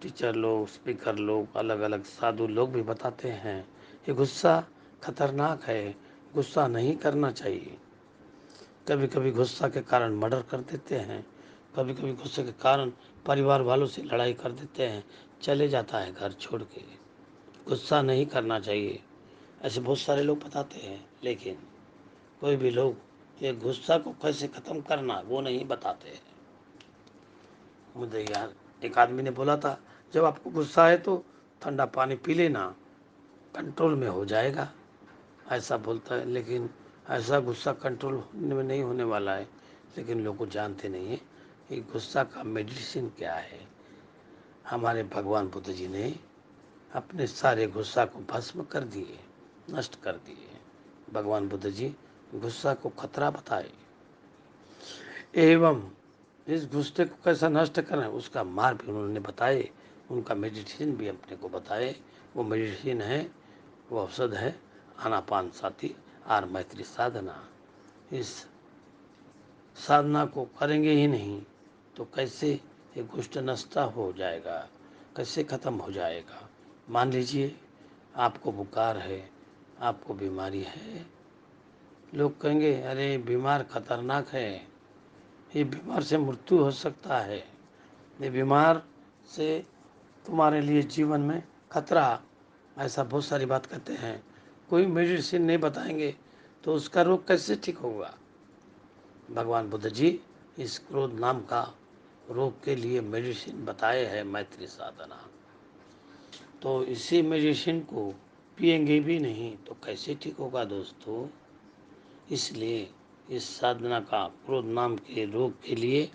Speaker 1: टीचर लोग, स्पीकर लोग, अलग अलग साधु लोग भी बताते हैं ये गुस्सा खतरनाक है, गुस्सा नहीं करना चाहिए। कभी कभी गुस्सा के कारण मर्डर कर देते हैं, कभी कभी गुस्से के कारण परिवार वालों से लड़ाई कर देते हैं, चले जाता है घर छोड़ के। गुस्सा नहीं करना चाहिए, ऐसे बहुत सारे लोग बताते हैं, लेकिन कोई भी लोग ये गुस्सा को कैसे ख़त्म करना वो नहीं बताते हैं। मुझे यार एक आदमी ने बोला था, जब आपको गुस्सा है तो ठंडा पानी पी लेना, कंट्रोल में हो जाएगा, ऐसा बोलता है। लेकिन ऐसा गुस्सा कंट्रोल होने में नहीं होने वाला है। लेकिन लोग को जानते नहीं है कि गुस्सा का मेडिसिन क्या है। हमारे भगवान बुद्ध जी ने अपने सारे गुस्सा को भस्म कर दिए, नष्ट कर दिए। भगवान बुद्ध जी गुस्सा को खतरा बताए एवं इस गुस्से को कैसा नष्ट करें उसका मार्ग भी उन्होंने बताए, उनका मेडिसिन भी अपने को बताए। वो मेडिसिन है, वो औषध है आनापानसति और मैत्री साधना। इस साधना को करेंगे ही नहीं तो कैसे ये कुष्ठ नष्ट हो जाएगा, कैसे ख़त्म हो जाएगा। मान लीजिए आपको बुखार है, आपको बीमारी है, लोग कहेंगे अरे बीमार खतरनाक है, ये बीमार से मृत्यु हो सकता है, ये बीमार से तुम्हारे लिए जीवन में खतरा, ऐसा बहुत सारी बात कहते हैं। कोई मेडिसिन नहीं बताएंगे तो उसका रोग कैसे ठीक होगा। भगवान बुद्ध जी इस क्रोध नाम का रोग के लिए मेडिसिन बताए हैं, मैत्री साधना। तो इसी मेडिसिन को पिएंगे भी नहीं तो कैसे ठीक होगा दोस्तों। इसलिए इस साधना का क्रोध नाम के रोग के लिए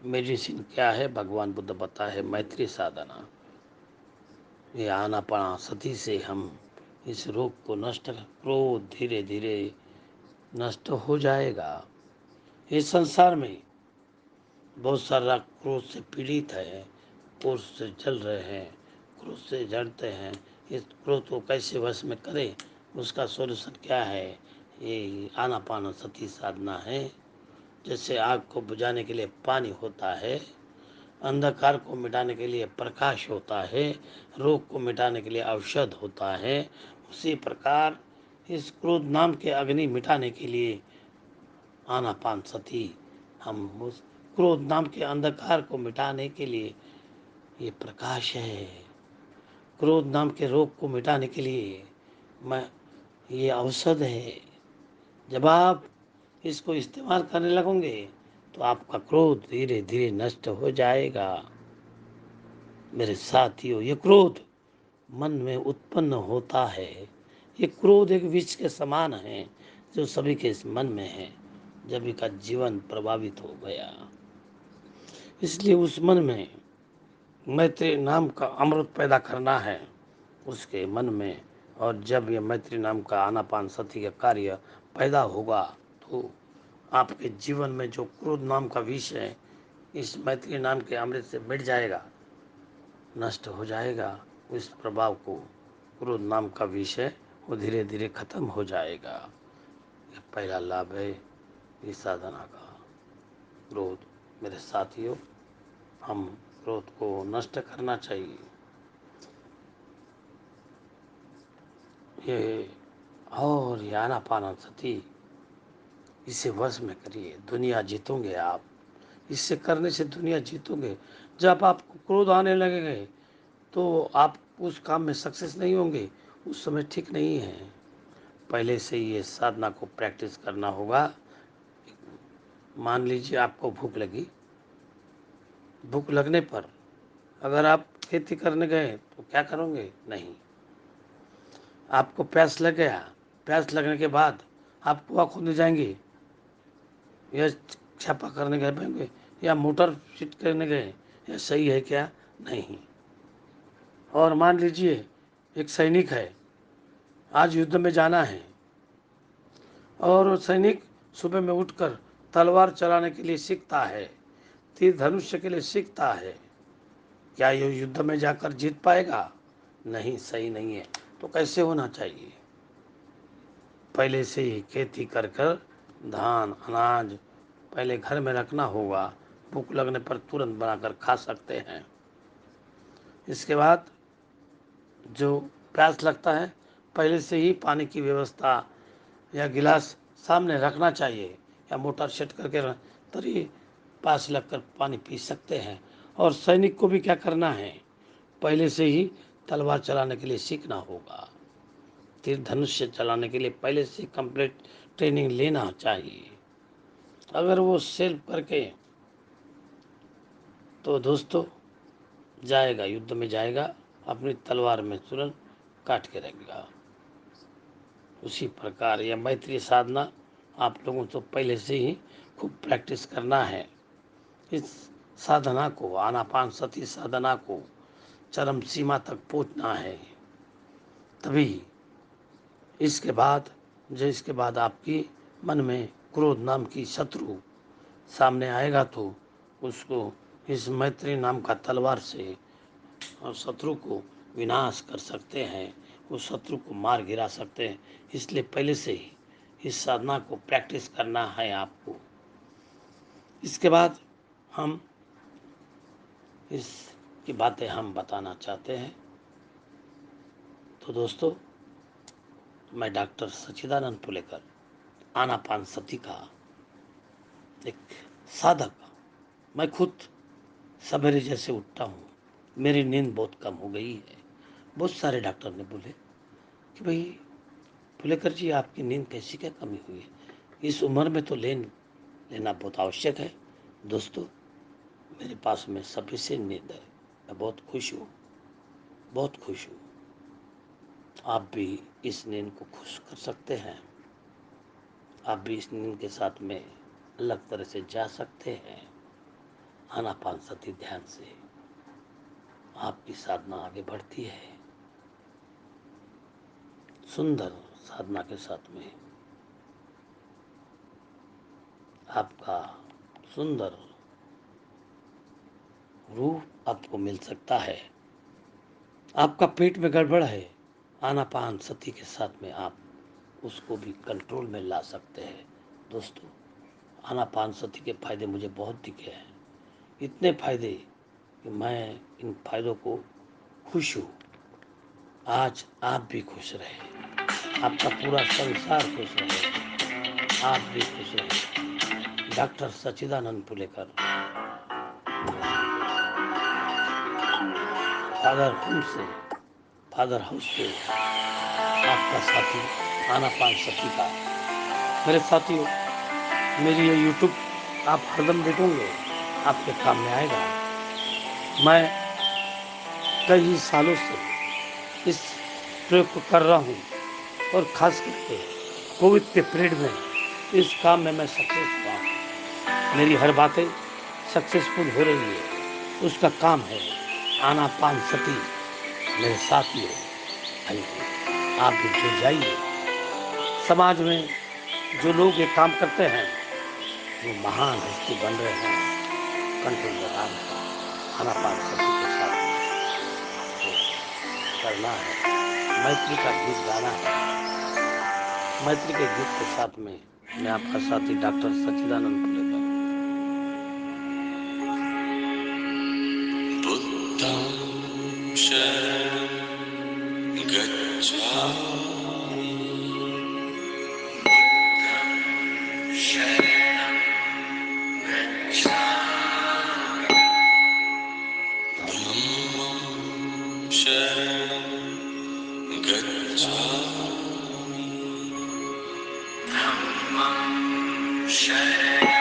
Speaker 1: मेडिसिन क्या है, भगवान बुद्ध बताए है मैत्री साधना। ये आनापानसति से हम इस रोग को नष्ट, क्रोध धीरे धीरे नष्ट हो जाएगा। इस संसार में बहुत सारा क्रोध से पीड़ित है, क्रोध से जल रहे हैं, क्रोध से जलते हैं। इस क्रोध को कैसे वश में करें, उसका सॉल्यूशन क्या है, ये आनापानसति साधना है। जैसे आग को बुझाने के लिए पानी होता है, अंधकार को मिटाने के लिए प्रकाश होता है, रोग को मिटाने के लिए औषध होता है, उसी प्रकार इस क्रोध नाम के अग्नि मिटाने के लिए आनापानसति, हम उस क्रोध नाम के अंधकार को मिटाने के लिए ये प्रकाश है, क्रोध नाम के रोग को मिटाने के लिए मैं ये औषध है। जब आप इसको इस्तेमाल करने लगोगे तो आपका क्रोध धीरे धीरे नष्ट हो जाएगा। मेरे साथियों, ये क्रोध मन में उत्पन्न होता है, ये क्रोध एक विष के समान है जो सभी के इस मन में है, जब का जीवन प्रभावित हो गया। इसलिए उस मन में मैत्री नाम का अमृत पैदा करना है उसके मन में। और जब ये मैत्री नाम का आनापानसति का कार्य पैदा होगा तो आपके जीवन में जो क्रोध नाम का विष है इस मैत्री नाम के अमृत से मिट जाएगा, नष्ट हो जाएगा। उस प्रभाव को, क्रोध नाम का विष है, वो धीरे धीरे खत्म हो जाएगा। ये पहला लाभ है इस साधना का, क्रोध। मेरे साथियों, हम क्रोध को नष्ट करना चाहिए। ये और ये आनापानसति, इसे वश में करिए, दुनिया जीतोगे आप। इससे करने से दुनिया जीतोगे। जब आपको क्रोध आने लगेंगे तो आप उस काम में सक्सेस नहीं होंगे, उस समय ठीक नहीं है। पहले से ये साधना को प्रैक्टिस करना होगा। मान लीजिए आपको भूख लगी, भूख लगने पर अगर आप खेती करने गए तो क्या करोगे, नहीं। आपको प्यास लग गया, प्यास लगने के बाद आप कुआं खोदने जाएंगे या छापा करने गए होंगे या मोटर फिट करने गए, यह सही है क्या, नहीं। और मान लीजिए एक सैनिक है, आज युद्ध में जाना है और वो सैनिक सुबह में उठकर तलवार चलाने के लिए सीखता है, तीर धनुष्य के लिए सीखता है, क्या ये युद्ध में जाकर जीत पाएगा, नहीं, सही नहीं है। तो कैसे होना चाहिए? पहले से ही खेती कर कर धान अनाज पहले घर में रखना होगा, भूख लगने पर तुरंत बनाकर खा सकते हैं। इसके बाद जो प्यास लगता है, पहले से ही पानी की व्यवस्था या गिलास सामने रखना चाहिए, या मोटर सेट करके तभी पास लगकर पानी पी सकते हैं। और सैनिक को भी क्या करना है, पहले से ही तलवार चलाने के लिए सीखना होगा, तीर धनुष से चलाने के लिए पहले से कंप्लीट ट्रेनिंग लेना चाहिए। अगर वो सेल्फ करके तो दोस्तों जाएगा, युद्ध में जाएगा, अपनी तलवार में तुरंत काट के रखेगा। उसी प्रकार यह मैत्री साधना आप लोगों को पहले से ही खूब प्रैक्टिस करना है। इस साधना को, आनापान सती साधना को चरम सीमा तक पहुंचना है। तभी इसके बाद आपकी मन में क्रोध नाम की शत्रु सामने आएगा तो उसको इस मैत्री नाम का तलवार से और शत्रु को विनाश कर सकते हैं, उस शत्रु को मार गिरा सकते हैं। इसलिए पहले से ही इस साधना को प्रैक्टिस करना है आपको। इसके बाद हम इसकी बातें हम बताना चाहते हैं। तो दोस्तों, मैं डॉक्टर सच्चिदानंद पुलेकर, आनापान सती का एक साधक। मैं खुद सवेरे जैसे उठता हूँ, मेरी नींद बहुत कम हो गई है। बहुत सारे डॉक्टर ने बोले कि भाई पुलेकर जी, आपकी नींद कैसी क्या कमी हुई है, इस उम्र में तो लेना बहुत आवश्यक है। दोस्तों, मेरे पास में सफिशिएंट नींद है, मैं बहुत खुश हूँ, बहुत खुश हूँ। आप भी इस नींद को खुश कर सकते हैं, आप भी इस नींद के साथ में अलग तरह से जा सकते हैं। आनापान सती ध्यान से आपकी साधना आगे बढ़ती है। सुंदर साधना के साथ में आपका सुंदर रूप आपको मिल सकता है। आपका पेट में गड़बड़ है, आनापान सती के साथ में आप उसको भी कंट्रोल में ला सकते हैं। दोस्तों, आनापान सती के फायदे मुझे बहुत दिखे हैं, इतने फायदे कि मैं इन फायदों को खुश हूँ। आज आप भी खुश रहे, आपका पूरा संसार खुश रहे, आप भी खुश रहे। डॉक्टर सच्चिदानंद पुलेकर, फादर हाउस से आपका साथी, आनापान सती का। मेरे साथियों, मेरी ये यूट्यूब आप हरदम देखोगे, आपके काम में आएगा। मैं कई सालों से इस प्रयोग को कर रहा हूँ, और ख़ास करके कोविड के पीरियड में इस काम में मैं सक्सेस हुआ हूँ। मेरी हर बातें सक्सेसफुल हो रही है, उसका काम है आनापान सती। मेरे साथियों, आइए आप भी जुड़ जाइए। समाज में जो लोग ये काम करते हैं वो महान हस्ती बन रहे हैं, कंट्रोल बता रहे हैं। आनापान सती के साथ करना है, मैत्री का गीत गाना है। मैत्री के गीत के साथ में मैं आपका साथी डॉक्टर सच्चिदानंद पुलेकर। बुद्धं शरणं गच्छामि, बुद्धं शरणं गच्छामि, धम्मं शरणं गच्छामि, धम्मं शरणं